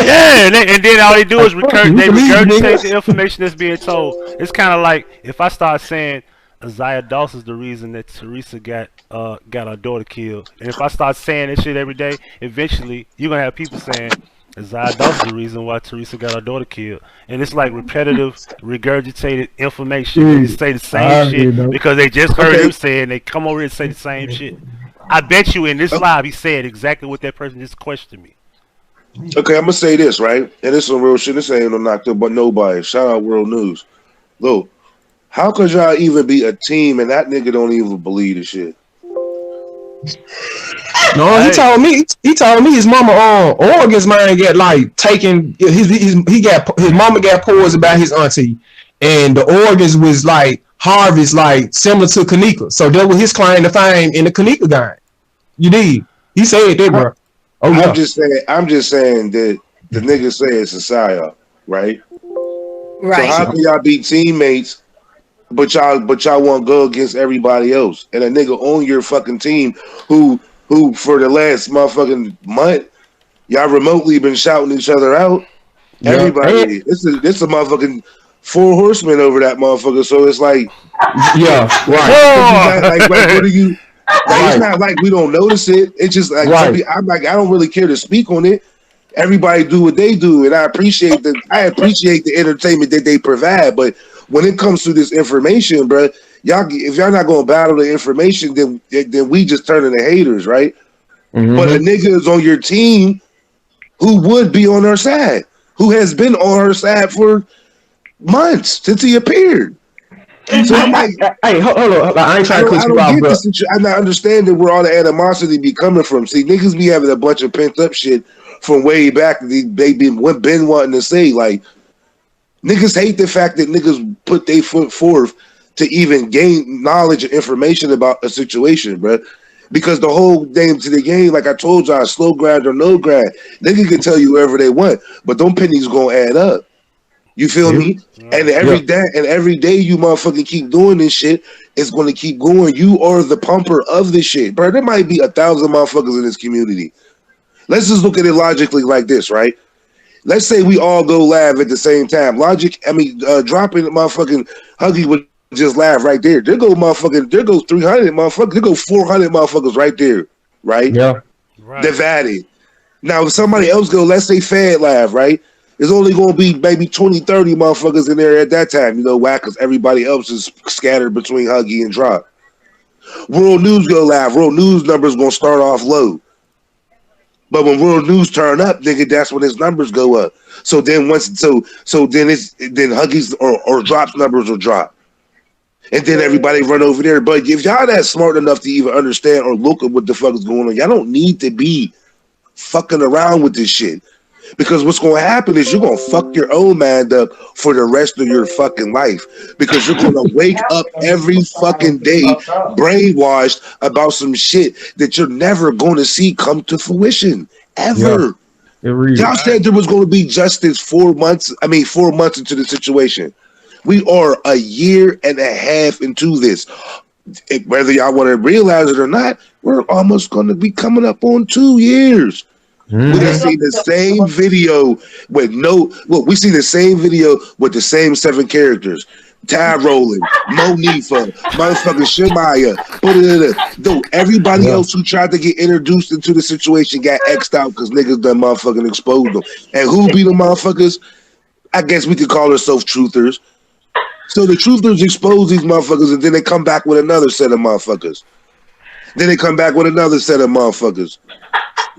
Yeah, and then all they do is regurgitate the information that's being told. It's kind of like if I start saying Isaiah Dawson's the reason that Teresa got our daughter killed, and if I start saying that shit every day, eventually you're gonna have people saying Isaiah Dawson's the reason why Teresa got our daughter killed, and it's like repetitive, regurgitated information. They say the same shit because they just heard him say it, and they come over here and say the same shit. I bet you in this live he said exactly what that person just questioned me. Okay, I'm gonna say this right, and this is some real shit. This ain't no knocked up, but nobody. Shout out World News. Look, how could y'all even be a team and that nigga don't even believe the shit? No, he told me his mama organs man get like taken his mama got poisoned by his auntie, and the organs was like harvest like similar to Kanika. So that was his claim to fame in the Kanika game. You did. He said that, bro. Oh, yeah. I'm just saying that the nigga say it's a psyop, right? Right. So how can y'all be teammates, but y'all want to go against everybody else? And a nigga on your fucking team who for the last motherfucking month, y'all remotely been shouting each other out. Yeah. Everybody, it's a motherfucking 4 horsemen over that motherfucker. So it's like, yeah, right. Like what are you? Like, it's not like we don't notice it. It's just like I'm like, I don't really care to speak on it. Everybody do what they do, and I appreciate the entertainment that they provide. But when it comes to this information, bro, if y'all not gonna battle the information, then we just turn into haters, right? Mm-hmm. But a nigga is on your team who would be on our side, who has been on her side for months since he appeared. So I'm like, hey, hold on. I ain't trying to cut you off, bro. I'm not understanding where all the animosity be coming from. See, niggas be having a bunch of pent up shit from way back. They been wanting to say, like, niggas hate the fact that niggas put their foot forth to even gain knowledge and information about a situation, bro. Because the whole name to the game, like I told y'all, slow grind or no grind, nigga can tell you whatever they want, but them pennies gonna add up. You feel me? And every day you motherfucking keep doing this shit, it's going to keep going. You are the pumper of this shit, bro. There might be 1,000 motherfuckers in this community. Let's just look at it logically like this, right? Let's say we all go live at the same time. Dropping the motherfucking Huggie would just laugh right there. There go 300 motherfuckers. There go 400 motherfuckers right there, right? Yeah. Divided. Now, if somebody else go, let's say Fad laugh, right? There's only going to be maybe 20, 30 motherfuckers in there at that time. You know why? Because everybody else is scattered between Huggie and Drop. World News go live. World News numbers going to start off low. But when World News turn up, nigga, that's when his numbers go up. So then then Huggie's or Drop's numbers will drop. And then everybody run over there. But if y'all that smart enough to even understand or look at what the fuck is going on, y'all don't need to be fucking around with this shit. Because what's going to happen is you're going to fuck your own mind up for the rest of your fucking life. Because you're going to wake up every fucking day brainwashed about some shit that you're never going to see come to fruition. Ever. Y'all said there was going to be justice 4 months into the situation. We are a year and a half into this. Whether y'all want to realize it or not, we're almost going to be coming up on 2 years. We done seen the same video with we see the same video with the same 7 characters. Ty Roland, Monifa, motherfucking Shemaya. Dude, everybody else who tried to get introduced into the situation got X'd out because niggas done motherfucking exposed them. And who be the motherfuckers? I guess we could call ourselves truthers. So the truthers expose these motherfuckers and then they come back with another set of motherfuckers.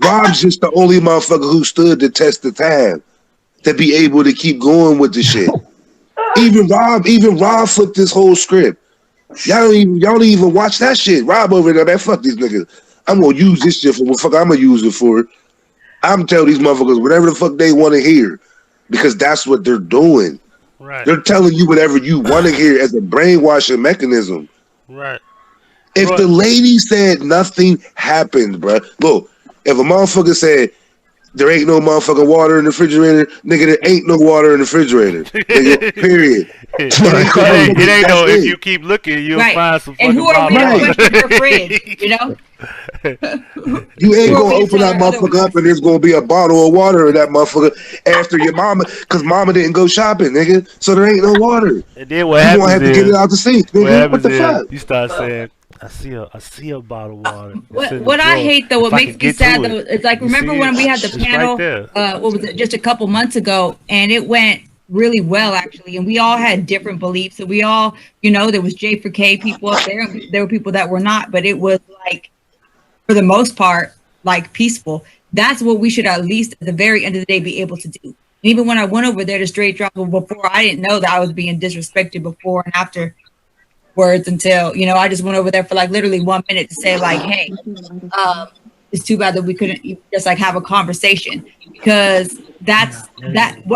Rob's just the only motherfucker who stood the test of time to be able to keep going with the shit. Even Rob flipped this whole script. Y'all don't even watch that shit. Rob over there, man, fuck these niggas. I'm gonna use this shit for what fuck I'm gonna use it for. I'm telling these motherfuckers whatever the fuck they want to hear because that's what they're doing. Right. They're telling you whatever you want to hear as a brainwashing mechanism. Right. If the lady said nothing happened, bro, look. If a motherfucker said there ain't no motherfucking water in the refrigerator, nigga, there ain't no water in the refrigerator. Nigga, period. It ain't no. If you keep looking, you'll find some fucking bottles. And who are we to question your fridge? You know, you ain't gonna open that motherfucker up and there's gonna be a bottle of water in that motherfucker after your mama, because mama didn't go shopping, nigga. So there ain't no water. And then what happens? You gonna have to get it out the sink, nigga. What the fuck? You start saying, I see a bottle of water. What I hate though, what makes me sad though, it's like remember when we had the panel, what was it, just a couple months ago, and it went really well actually, and we all had different beliefs, and we all, you know, there was J4K people up there, and there were people that were not, but it was like, for the most part, like peaceful. That's what we should at least at the very end of the day be able to do. And even when I went over there to straight drop before, I didn't know that I was being disrespected before and after words until, you know, I just went over there for like literally 1 minute to say like, hey, it's too bad that we couldn't just like have a conversation, because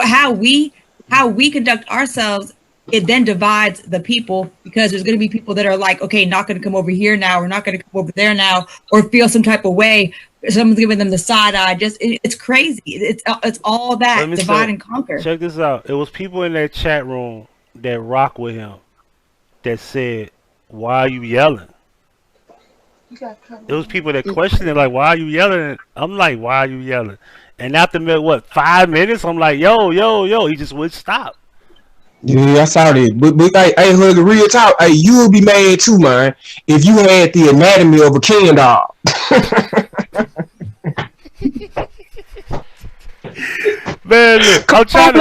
how we conduct ourselves, it then divides the people, because there's going to be people that are like, okay, not going to come over here now, or not going to come over there now, or feel some type of way. Someone's giving them the side eye. It's crazy. It's all that divide and conquer. Check this out. It was people in that chat room that rock with him that said, why are you yelling? It was people that questioned it, like, why are you yelling? I'm like, why are you yelling? And after 5 minutes, I'm like, yo, he just wouldn't stop. Yeah, I saw that. But hey, Huggie, real talk, hey, you would be mad too, man, if you had the anatomy of a Ken doll. Man, look, I'm trying to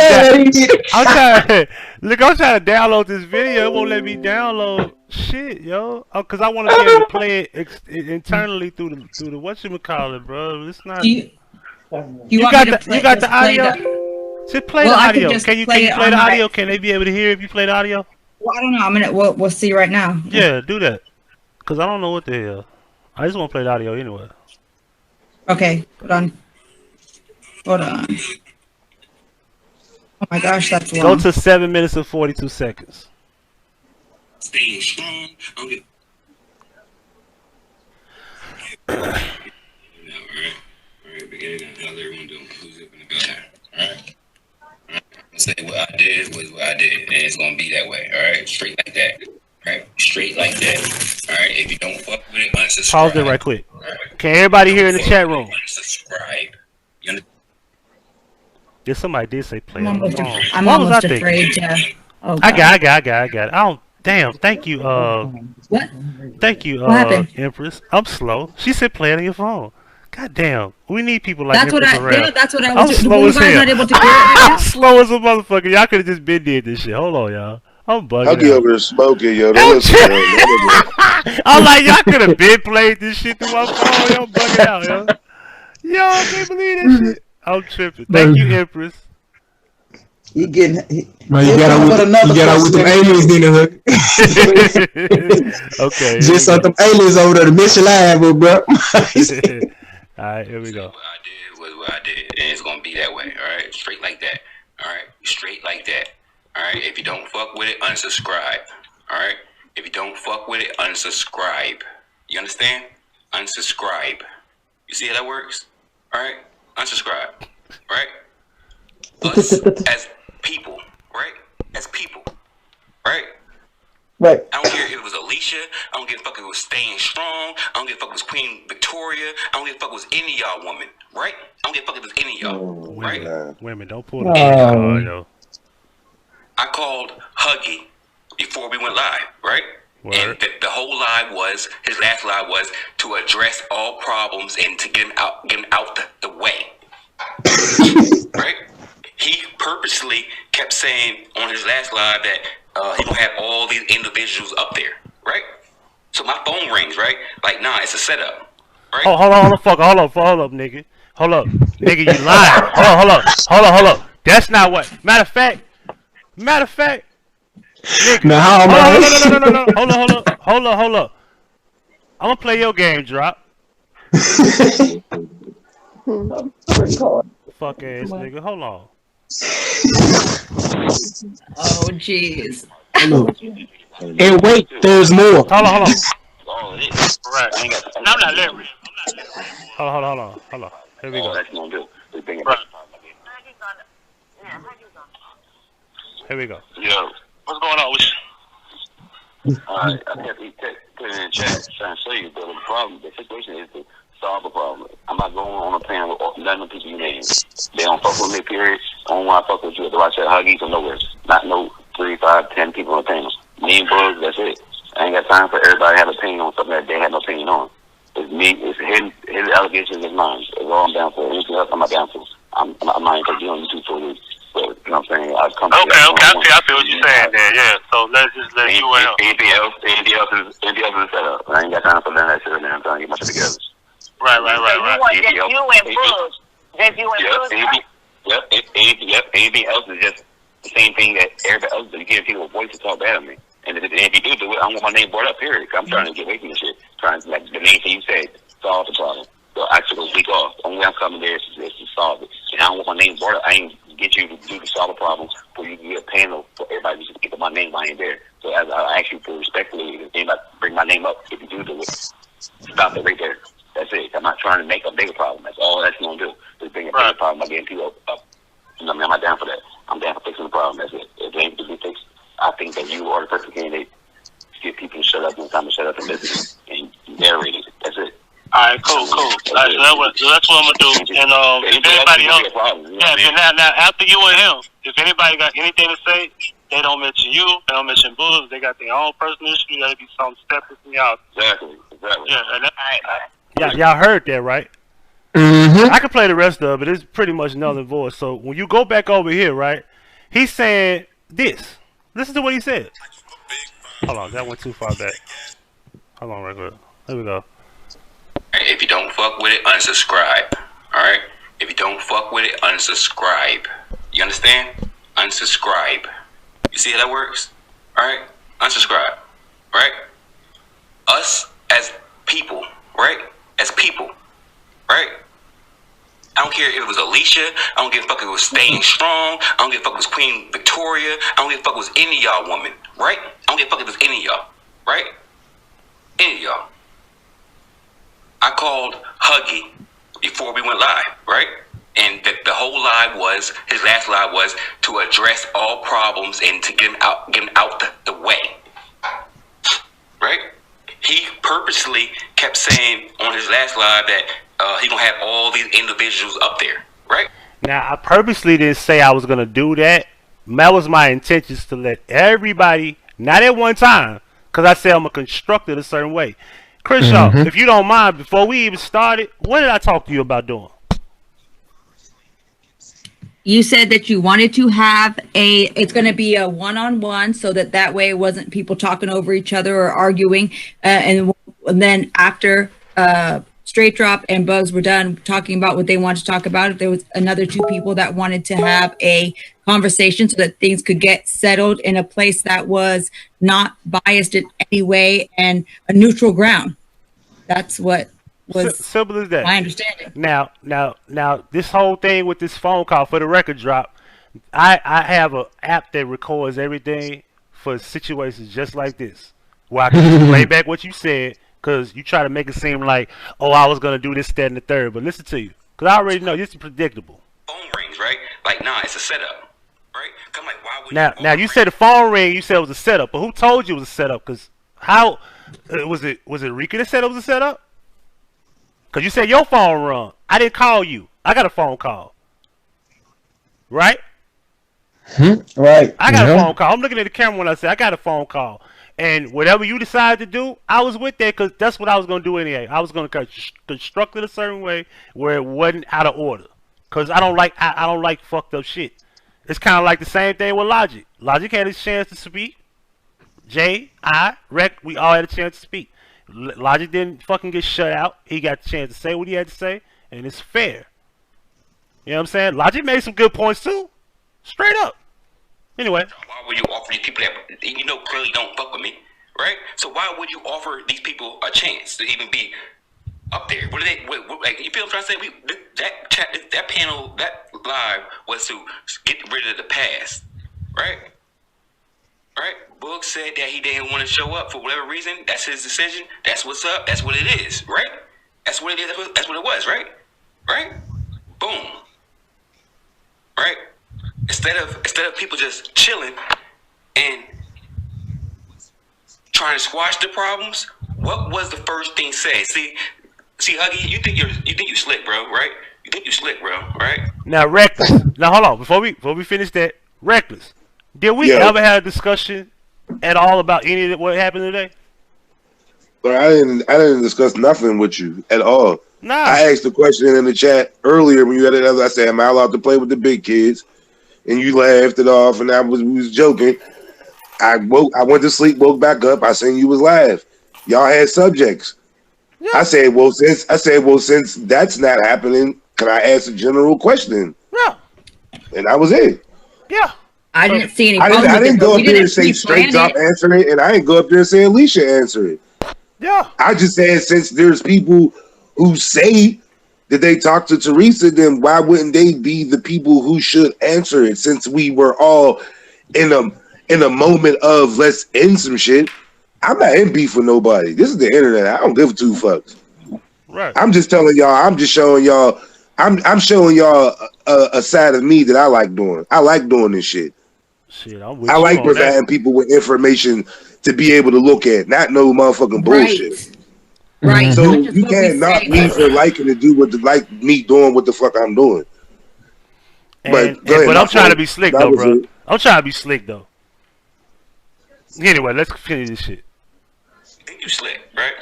download this video. It won't let me download shit, yo. Cause I want to be able to play it internally through the whatchamacallit, bro. It's not. You got the audio. Just play the audio. Can you play the audio? Can they be able to hear if you play the audio? Well, I don't know. We'll see right now. Yeah, do that. Cause I don't know what the hell. I just want to play the audio anyway. Okay, hold on. Oh my gosh, that's long. Go to 7 minutes and 42 seconds. Staying strong. Alright, beginning. How's everyone doing? Who's up in the building? Alright. Say what I did was what I did, and it's gonna be that way. All right, straight like that. All right, straight like that. All right. If you don't fuck with it, unsubscribe. Pause it right quick. Right. Can everybody hear in the chat room? Unsubscribe. Yeah, somebody did say play. I'm almost afraid to. Oh, I got it. I don't. Damn. Thank you. What? Thank you, Empress. I'm slow. She said play it on your phone. God damn. We need people like that's Empress what I. Yeah, that's what I was. I'm slow as hell. Not able to I'm slow as a motherfucker. Y'all could have just been did this shit. Hold on, y'all. I'm bugging. Huggie over there smoking, yo. Don't listen to him. I'm like, y'all could have been played this shit through my phone. Yo, I'm bugging out, yo. Yo, I can't believe that shit. I'm tripping. Thank you, Empress. You getting? Man, you got out with them aliens, didn't you? Okay. Just saw them aliens over there to Mission Live, bro. All right, here we go. What I did was what I did, and it's gonna be that way. All right, straight like that. All right, straight like that. All right. If you don't fuck with it, unsubscribe. All right. If you don't fuck with it, unsubscribe. You understand? Unsubscribe. You see how that works? All right. Unsubscribe. Right. Us as people, right? As people, right? Right. I don't care if it was Alicia. I don't give a fuck if it was Staying Strong. I don't give a fuck if it was Queen Victoria. I don't give a fuck if it was any of y'all women, right? I don't give a fuck if it was any of y'all, right? Women, don't pull the yo. I called Huggie before we went live, right? Word. And the whole live was, his last live was to address all problems and to get him out the way, right? He purposely kept saying on his last live that he gonna have all these individuals up there, right? So my phone rings, right? Like, nah, it's a setup, right? Hold up, nigga. Hold up, nigga, you lying. Hold up. That's not what. Matter of fact, nigga. Now, No. Hold up. I'm gonna play your game, drop. Fuck ass nigga, hold on. Oh, jeez. And wait, there's more. Hold on. Right. I'm not leveraged. Hold on. Here we go. Here we go. Yo, what's going on with you? Alright, I kept put it in the chat trying to show you, but the situation is to solve a problem. I'm not going on a panel with none of the people you name. They don't fuck with me, period. I don't want to fuck with you at the right side of Huggies or nowhere. Not no 3, 5, 10 people on the panel. Me and Bugs, that's it. I ain't got time for everybody to have an opinion on something that they have no opinion on. It's me, it's his allegations, it's mine. It's all I'm down for. Anything else I'm not down for. I'm not going to be on YouTube for a week. So, you know what I'm saying? I've come okay, I feel what you're saying there, yeah. So let's just let you out. Anything else is set up. I ain't got time for that shit right now. I'm trying to get my shit together. Right. Anything else is just the same thing that everybody else does. You give people a voice to talk bad at me. And if you do it, I want my name brought up, period. I'm trying to get away from this shit. Trying to, like the main thing you said, solve the problem. So I took a week off. Only I'm coming there is to solve it. And I don't want my name brought up. I ain't get you to do the solve the problem for you to get a panel for everybody to get my name while I ain't there. So as I ask you for respectfully, if anybody bring my name up, if you do it, stop it right there. That's it. I'm not trying to make a bigger problem. That's all that's going to do. Is bring a bigger problem by getting people up. You know what I mean? I'm not down for that. I'm down for fixing the problem. That's it. If it ain't to be fixed, I think that you are the perfect candidate to get people to shut up when it's time to shut up and listen and narrate it. That's it. All right, cool. That's what I'm gonna do. And if anybody else, now after you and him, if anybody got anything to say, they don't mention you. They don't mention Bulls. They got their own personal issue. That'll be something separate from y'all. Exactly. Yeah, and Yeah, y'all heard that, right? Mm-hmm. I can play the rest of it. It's pretty much null and void. So when you go back over here, right, he's saying this. Listen to what he said. Hold on, that went too far back. Hold on, right quick. Here we go. If you don't fuck with it, unsubscribe. Alright? If you don't fuck with it, unsubscribe. You understand? Unsubscribe. You see how that works? Alright? Unsubscribe. Right? Us as people, right? As people, right? I don't care if it was Alicia. I don't give a fuck if it was Staying Strong. I don't give a fuck if it was Queen Victoria. I don't give a fuck if it was any of y'all women, right? I don't give a fuck if it was any of y'all, right? Any of y'all. I called Huggie before we went live, right? And the whole live was, his last live was to address all problems and to get them out the way. Right? He purposely kept saying on his last live that he gonna have all these individuals up there. Right? Now, I purposely didn't say I was gonna do that. That was my intentions to let everybody, not at one time, because I said I'm gonna construct it a certain way. Crenshaw, if you don't mind, before we even started, what did I talk to you about doing? You said that you wanted to have it's going to be a one-on-one so that way it wasn't people talking over each other or arguing. And then after Straight Drop and Bugs were done talking about what they wanted to talk about, if there was another two people that wanted to have a conversation so that things could get settled in a place that was not biased in any way and a neutral ground. That's what was simple as that. My understanding. Now, this whole thing with this phone call for the record drop, I have an app that records everything for situations just like this, where I can play back what you said, because you try to make it seem like, oh, I was gonna do this, that, and the third. But listen to you, because I already know this is predictable. Phone rings, right? Like, nah, it's a setup, right? Come like, why would now you said the phone ring, you said it was a setup, but who told you it was a setup? Because how was it Rika that said it was a setup? Because you said your phone rung. I didn't call you. I got a phone call. Right? Right. I got a phone call. I'm looking at the camera when I say I got a phone call. And whatever you decided to do, I was with that because that's what I was going to do anyway. I was going to construct it a certain way where it wasn't out of order. Because I don't like fucked up shit. It's kind of like the same thing with Logic. Logic had his chance to speak. Jay, Rec, we all had a chance to speak. Logic didn't fucking get shut out. He got the chance to say what he had to say, and it's fair. You know what I'm saying? Logic made some good points too. Straight up. Anyway. Why would you offer these people that you know clearly don't fuck with me, right? So why would you offer these people a chance to even be up there? What are they? Like, you feel what I'm trying to say? That panel, that live was to get rid of the past, right? Right? Book said that he didn't want to show up for whatever reason. That's his decision. That's what's up. That's what it is, right? That's what it is. That's what it was, right? Right? Boom. Right? Instead of people just chilling and trying to squash the problems, what was the first thing said? See, Huggie, you think you slick, bro, right? You think you slick, bro, right? Now, Reckless. Now, hold on. Before we finish that, Reckless. Did we ever have a discussion at all about any of what happened today? But I didn't discuss nothing with you at all. Nah. I asked the question in the chat earlier when you had it. I said, "Am I allowed to play with the big kids?" And you laughed it off, and we was joking. I went to sleep, woke back up. I seen you was live. Y'all had subjects. Yeah. I said, well, since that's not happening, can I ask a general question? Yeah. And that was it. Yeah. I didn't see any. I didn't go up there and say Straight Drop answer it, and I didn't go up there and say Alicia answer it. Yeah. I just said since there's people who say that they talk to Teresa, then why wouldn't they be the people who should answer it? Since we were all in a moment of let's end some shit. I'm not in beef with nobody. This is the internet. I don't give two fucks. Right. I'm just telling y'all. I'm just showing y'all. I'm showing y'all a side of me that I like doing. I like doing this shit. Shit, I like providing people with information to be able to look at, not no motherfucking bullshit. Right. So you can't knock me for liking to do me doing what the fuck I'm doing. But I'm trying to be slick though, bro. I'm trying to be slick though. Anyway, let's finish this shit. I think you slick, right?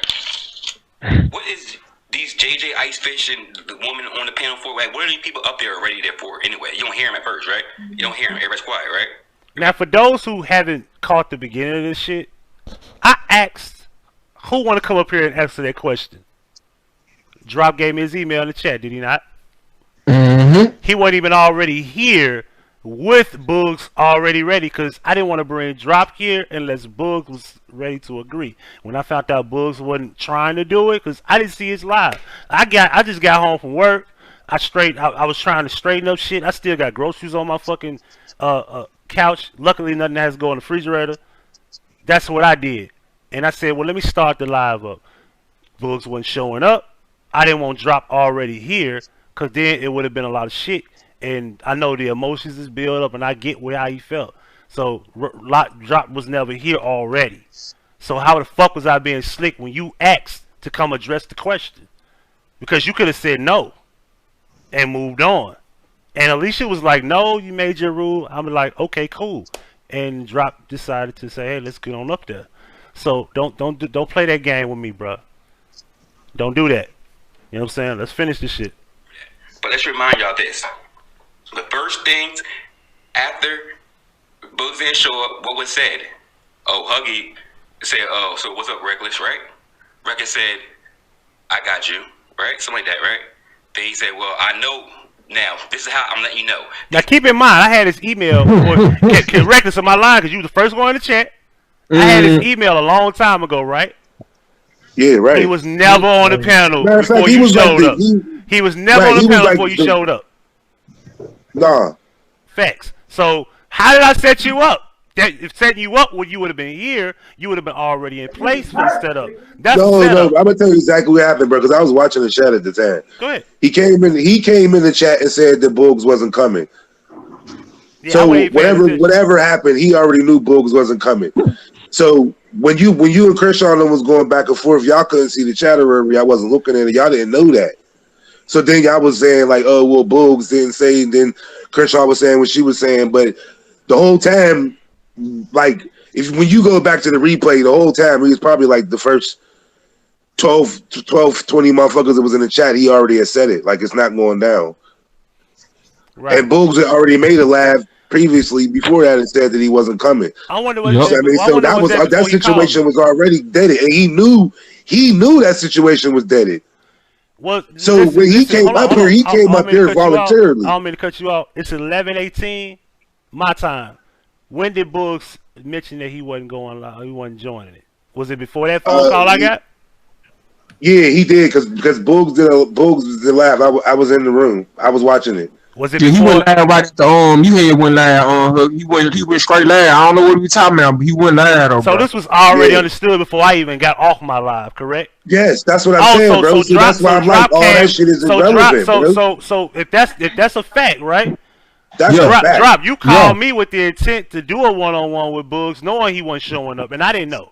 What is these JJ Icefish and the woman on the panel for? Like, what are these people up there already there for? Anyway, you don't hear them at first, right? You don't hear them. Everybody's quiet, right? Now, for those who haven't caught the beginning of this shit, I asked who want to come up here and answer that question. Drop gave me his email in the chat, did he not? Mm-hmm. He wasn't even already here with Bugs already ready because I didn't want to bring Drop here unless Bugs was ready to agree. When I found out Bugs wasn't trying to do it because I didn't see his live. I just got home from work. I was trying to straighten up shit. I still got groceries on my fucking couch. Luckily, nothing has to go in the refrigerator. That's what I did. And I said, well, let me start the live up. Bugs wasn't showing up. I didn't want Drop already here Cause then it would have been a lot of shit. And I know the emotions is built up, and I get how he felt. So Drop was never here already. So how the fuck was I being slick when you asked to come address the question? Because you could have said no and moved on. And Alicia was like, no, you made your rule. I'm like, okay, cool. And Drop decided to say, hey, let's get on up there. So don't play that game with me, bro. Don't do that. You know what I'm saying? Let's finish this shit. But let's remind y'all this. The first things after Boogs didn't show up, what was said? Oh, Huggie said, oh, so what's up, Reckless, right? Reckless said, I got you, right? Something like that, right? Then he said, well, I know now. This is how I'm letting you know. Now, keep in mind, I had this email. Can Reckless on my line because you was the first one in the chat. I had this email a long time ago, right? Yeah, right. He was never on the panel Matter of before fact, you showed up. He was never on the panel before you showed up. Nah. Facts. So how did I set you up? If setting you up when you would have been here, you would have been already in place for the setup. That's no, the setup. I'm gonna tell you exactly what happened, bro. Because I was watching the chat at the time. Go ahead. He came in the chat and said that Boogs wasn't coming. Yeah, so whatever happened, he already knew Boogs wasn't coming. So when you and Krishan was going back and forth, y'all couldn't see the chat earlier. Y'all wasn't looking at it. Y'all didn't know that. So then y'all was saying like, oh well, Boogs didn't say. And then Krishan was saying what she was saying, but the whole time, like when you go back to the replay, the whole time he was probably like the first 12, 20 motherfuckers that was in the chat. He already had said it. Like it's not going down. Right. And Boogs had already made a laugh previously before that and said that he wasn't coming. I wonder what. So that situation was already deaded, and he knew that situation was deaded. Well, so when he came up here, he came up here voluntarily. I don't mean to cut you out. It's 11:18 my time. When did Boogs mention that he wasn't going live? He wasn't joining it. Was it before that phone call I got? Yeah, he did because Boogs did laugh. I was in the room. I was watching it. Was it? Yeah, he went live right at the You had went live on He went straight live. I don't know what we talking about, but he went live though. So bro. This was already understood before I even got off my live, correct? Yes, that's what I'm saying, bro. So that's why I'm like, all that shit is irrelevant, bro. So if that's a fact, right? That's a fact. Drop. You called me with the intent to do a one-on-one with Boogs, knowing he wasn't showing up, and I didn't know.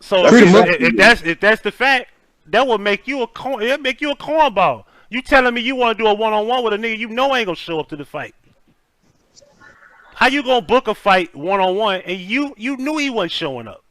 So if that's the fact, that would make you a cornball. You telling me you want to do a one-on-one with a nigga you know ain't gonna show up to the fight? How you gonna book a fight one-on-one and you knew he wasn't showing up?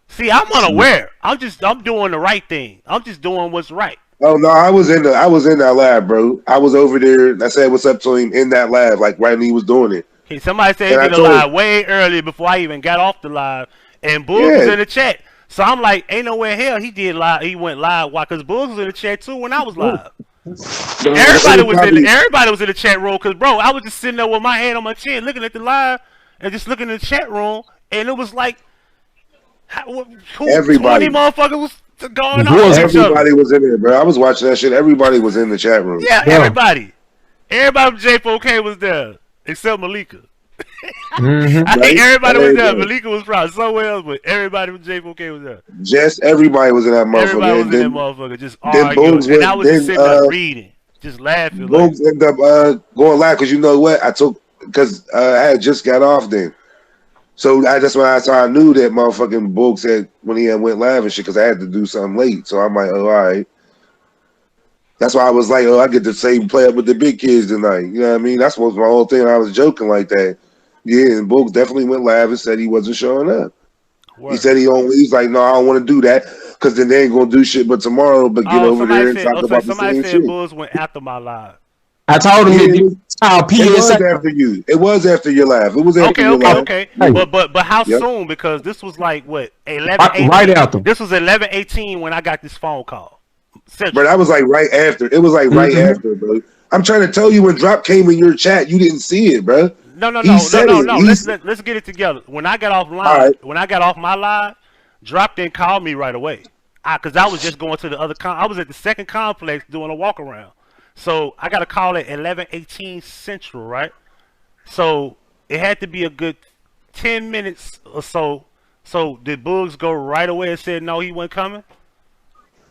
See, I'm unaware. I'm doing the right thing. I'm just doing what's right. Oh no, I was in that lab, bro. I was over there and I said what's up to him in that lab, like right when he was doing it. Okay, somebody said he did a live way earlier before I even got off the live, and Boogs was in the chat. So I'm like, ain't no way in hell he did live. He went live. Why? Because Boogs was in the chat too when I was live. Everybody was in the chat room because, bro, I was just sitting there with my hand on my chin looking at the live and just looking in the chat room, and it was like, everybody 20 motherfuckers was going on. Everybody was in there, bro. I was watching that shit. Everybody was in the chat room. Yeah, everybody from J4K was there except Malika. I think everybody was there. Malika was probably somewhere else, but everybody from J4K was there. Just everybody was in that motherfucker. Everybody was in that motherfucker, just arguing. And I was just sitting there reading, just laughing. Boogs ended up going live because you know what? I had just got off then. So that's how I knew that motherfucking Boogs said when he went live and shit because I had to do something late. So I'm like, oh, all right. That's why I was like, oh, I get to play up with the big kids tonight. You know what I mean? That's what my whole thing. I was joking like that. Yeah, and Boogs definitely went live and said he wasn't showing up. Word. He said he's like, no, I don't want to do that because then they ain't gonna do shit but tomorrow. But get over there and talk about the same shit. Somebody said Boogs went after my live. I told him it was after you. It was after your live. It was after your live. Okay. But how soon? Because this was like what 11:18. Right after. This was 11:18 when I got this phone call. But that was like right after. It was like right after, bro. I'm trying to tell you when Drop came in your chat, you didn't see it, bro. No. Let's get it together. When I got off live, when I got off my live, Drop didn't call me right away. Because I was just going to the other I was at the second complex doing a walk around. So I got a call at 11:18 Central, right? So it had to be a good 10 minutes or so. So did Boogs go right away and said no, he wasn't coming?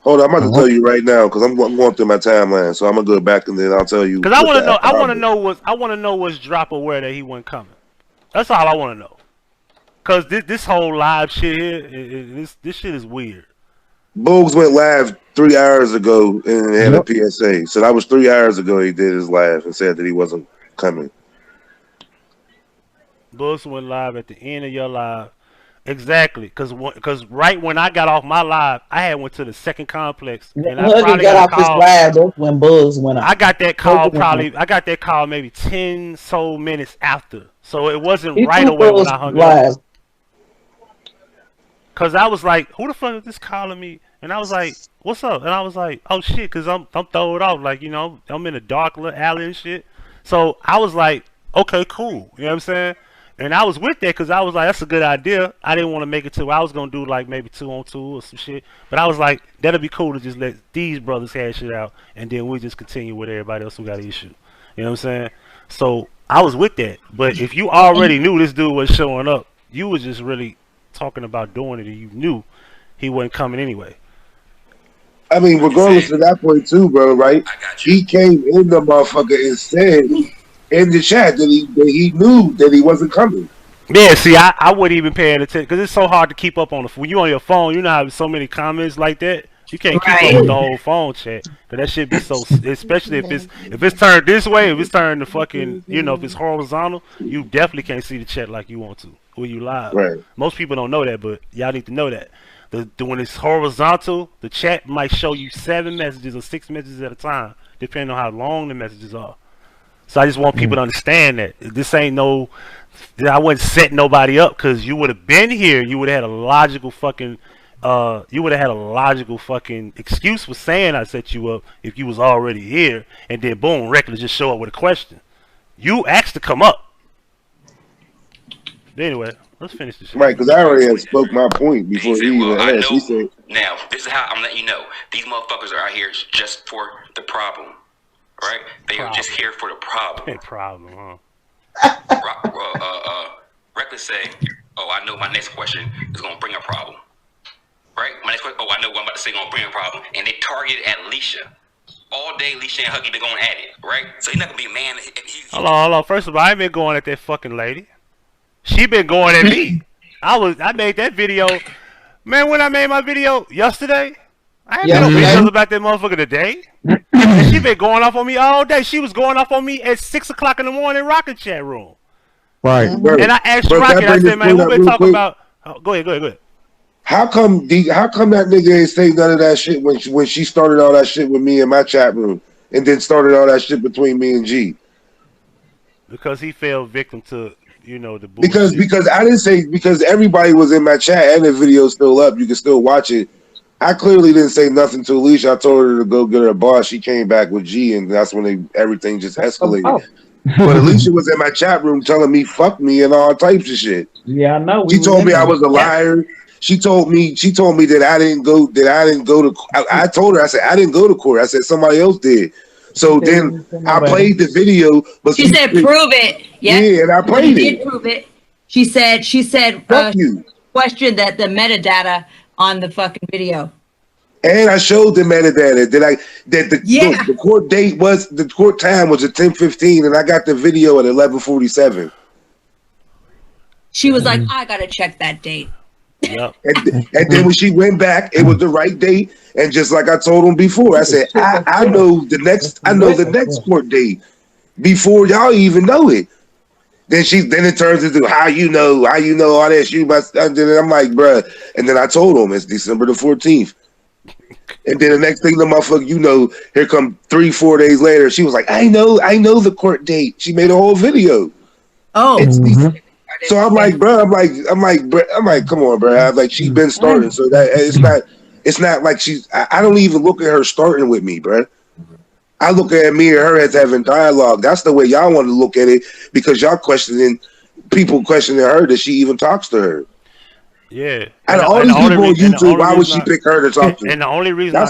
Hold on, I'm about to tell you right now because I'm going through my timeline. So I'm gonna go back and then I'll tell you. Because I want to know. I want to know what's drop aware that he wasn't coming. That's all I want to know. Because this whole live shit here, this shit is weird. Boogs went live 3 hours ago and had a PSA. So that was 3 hours ago he did his live and said that he wasn't coming. Boogs went live at the end of your live. Exactly. Because right when I got off my live, I had went to the second complex. And I probably got off his live. That's when Boogs went off. I got that call I got that call maybe 10 so minutes after. So it wasn't right away when I hung up. Cause I was like, who the fuck is this calling me? And I was like, what's up? And I was like, oh shit, cause I'm throwed off. Like, you know, I'm in a dark little alley and shit. So I was like, okay, cool. You know what I'm saying? And I was with that because I was like, that's a good idea. I didn't want to make it to. I was gonna do like maybe 2-on-2 or some shit. But I was like, that'd be cool to just let these brothers hash it out, and then we just continue with everybody else who got an issue. You know what I'm saying? So I was with that. But if you already knew this dude was showing up, you was just really talking about doing it, and you knew he wasn't coming anyway. I mean, regardless of that point too, bro, right? He came in the motherfucker and said in the chat that he knew that he wasn't coming. Yeah, see, I wouldn't even pay attention because it's so hard to keep up on when you on your phone. You know how so many comments like that. You can't keep up with the whole phone chat. Cause that shit be so, especially if it's turned this way, if it's turned to fucking, you know, if it's horizontal, you definitely can't see the chat like you want to when you live. Right. Most people don't know that, but y'all need to know that. When it's horizontal, the chat might show you 7 messages or 6 messages at a time, depending on how long the messages are. So I just want people to understand that this ain't no. I wouldn't set nobody up because you would have been here. You would have had a logical fucking. You would have had a logical fucking excuse for saying I set you up if you was already here, and then boom, Reckless just show up with a question. You asked to come up. But anyway, let's finish this shit. Right, because I already had spoke my point before he even asked. He said, now, this is how I'm letting you know. These motherfuckers are out here just for the problem. Right? They are just here for the problem. Problem, Reckless say, oh, I know my next question is going to bring a problem. Right? My next question, oh, I know what I'm about to say going to bring a problem. And they targeted at Leisha. All day, Leisha and Huggie been going at it. Right? So he's not going to be a man. Hold on. First of all, I ain't been going at that fucking lady. She been going at me. I made that video. Man, when I made my video yesterday, I ain't made no videos about that motherfucker today. And she been going off on me all day. She was going off on me at 6 o'clock in the morning Rocket chat room. Right. And I asked Rocket, I said, man, we've been talking about... Oh, go ahead. How come that nigga ain't say none of that shit when she started all that shit with me in my chat room and then started all that shit between me and G? Because he fell victim to, you know, the bullshit. Because I didn't say, because everybody was in my chat and the video's still up. You can still watch it. I clearly didn't say nothing to Alicia. I told her to go get her boss. She came back with G, and that's when everything just escalated. But Alicia was in my chat room telling me "fuck me" and all types of shit. Yeah, I know. She told me I was a liar. She told me that I didn't go. To. I told her, I said I didn't go to court. I said somebody else did. So then I played the video, but she said, "Prove it." Yeah, and I played it. Did prove it. She said. Fuck you. Question that the metadata on the fucking video. And I showed the metadata the court date was the court time was at 10:15, and I got the video at 11:47. She was like, "I gotta check that date." Yep. And then when she went back, it was the right date. And just like I told him before, I said, I know the next court date before y'all even know it. Then it turns into how you know all that. You must. And then I'm like, bruh. And then I told him it's December the 14th. And then the next thing the motherfucker, you know, here come 3-4 days later, she was like, I know the court date. She made a whole video. Oh. So I'm like, bro, I'm like, come on, bro. I'm like, she's been starting, so that it's not like I don't even look at her starting with me, bro. I look at me and her as having dialogue. That's the way y'all want to look at it because y'all questioning her that she even talks to her. Yeah. And all these people on YouTube, why would she pick her to talk to? And the only reason I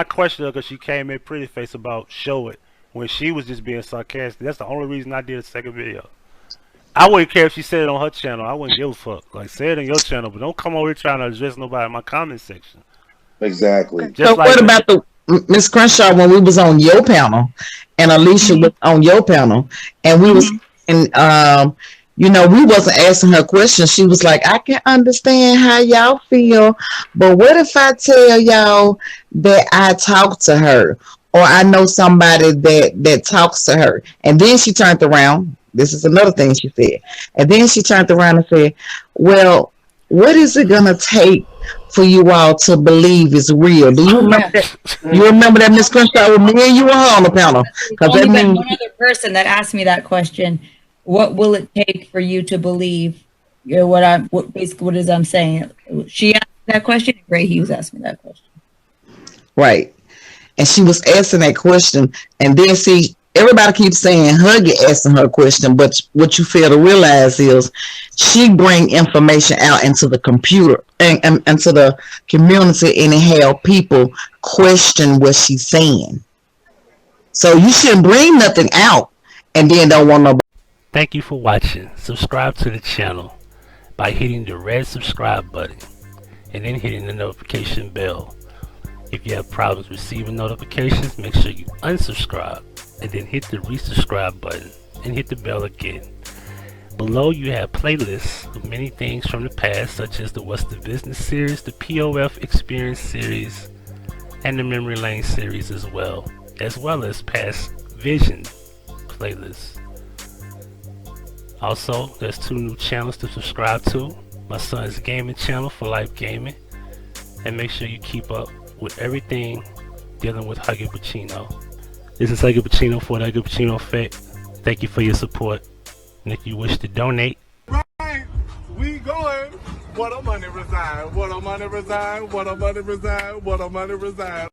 question her, because she came in pretty face about show it when she was just being sarcastic. That's the only reason I did a second video. I wouldn't care if she said it on her channel. I wouldn't give a fuck. Like, say it on your channel, but don't come over here trying to address nobody in my comment section. Exactly. So what about the Miss Crenshaw when we was on your panel and Alicia was on your panel and we was and you know, we wasn't asking her questions. She was like, I can understand how y'all feel, but what if I tell y'all that I talked to her or I know somebody that talks to her? And then she turned around. This is another thing she said. And then she turned around and said, well, what is it gonna take for you all to believe is real? Do you remember that? You remember that, Miss Crenshaw, with me and you were on the panel? Because only been one other person that asked me that question. What will it take for you to believe? You know, what I'm saying. She asked that question. Ray Hughes asked me that question. Right, and she was asking that question, and then see, everybody keeps saying Huggie asking her question, but what you fail to realize is she bring information out into the computer and into the community, and it help people question what she's saying. So you shouldn't bring nothing out and then don't want nobody. Thank you for watching. Subscribe to the channel by hitting the red subscribe button and then hitting the notification bell. If you have problems receiving notifications, make sure you unsubscribe and then hit the resubscribe button and hit the bell again. Below you have playlists of many things from the past, such as the What's the Business series, the POF Experience series, and the Memory Lane series as well as past Vision playlists. Also, there's 2 new channels to subscribe to. My son's gaming channel, For Life Gaming, and make sure you keep up with everything dealing with Huggie Pacino. This is Huggie Pacino for the Huggie Pacino Effect. Thank you for your support, and if you wish to donate, Right, we going. What a money reside. What a money reside. What a money reside. What a money reside.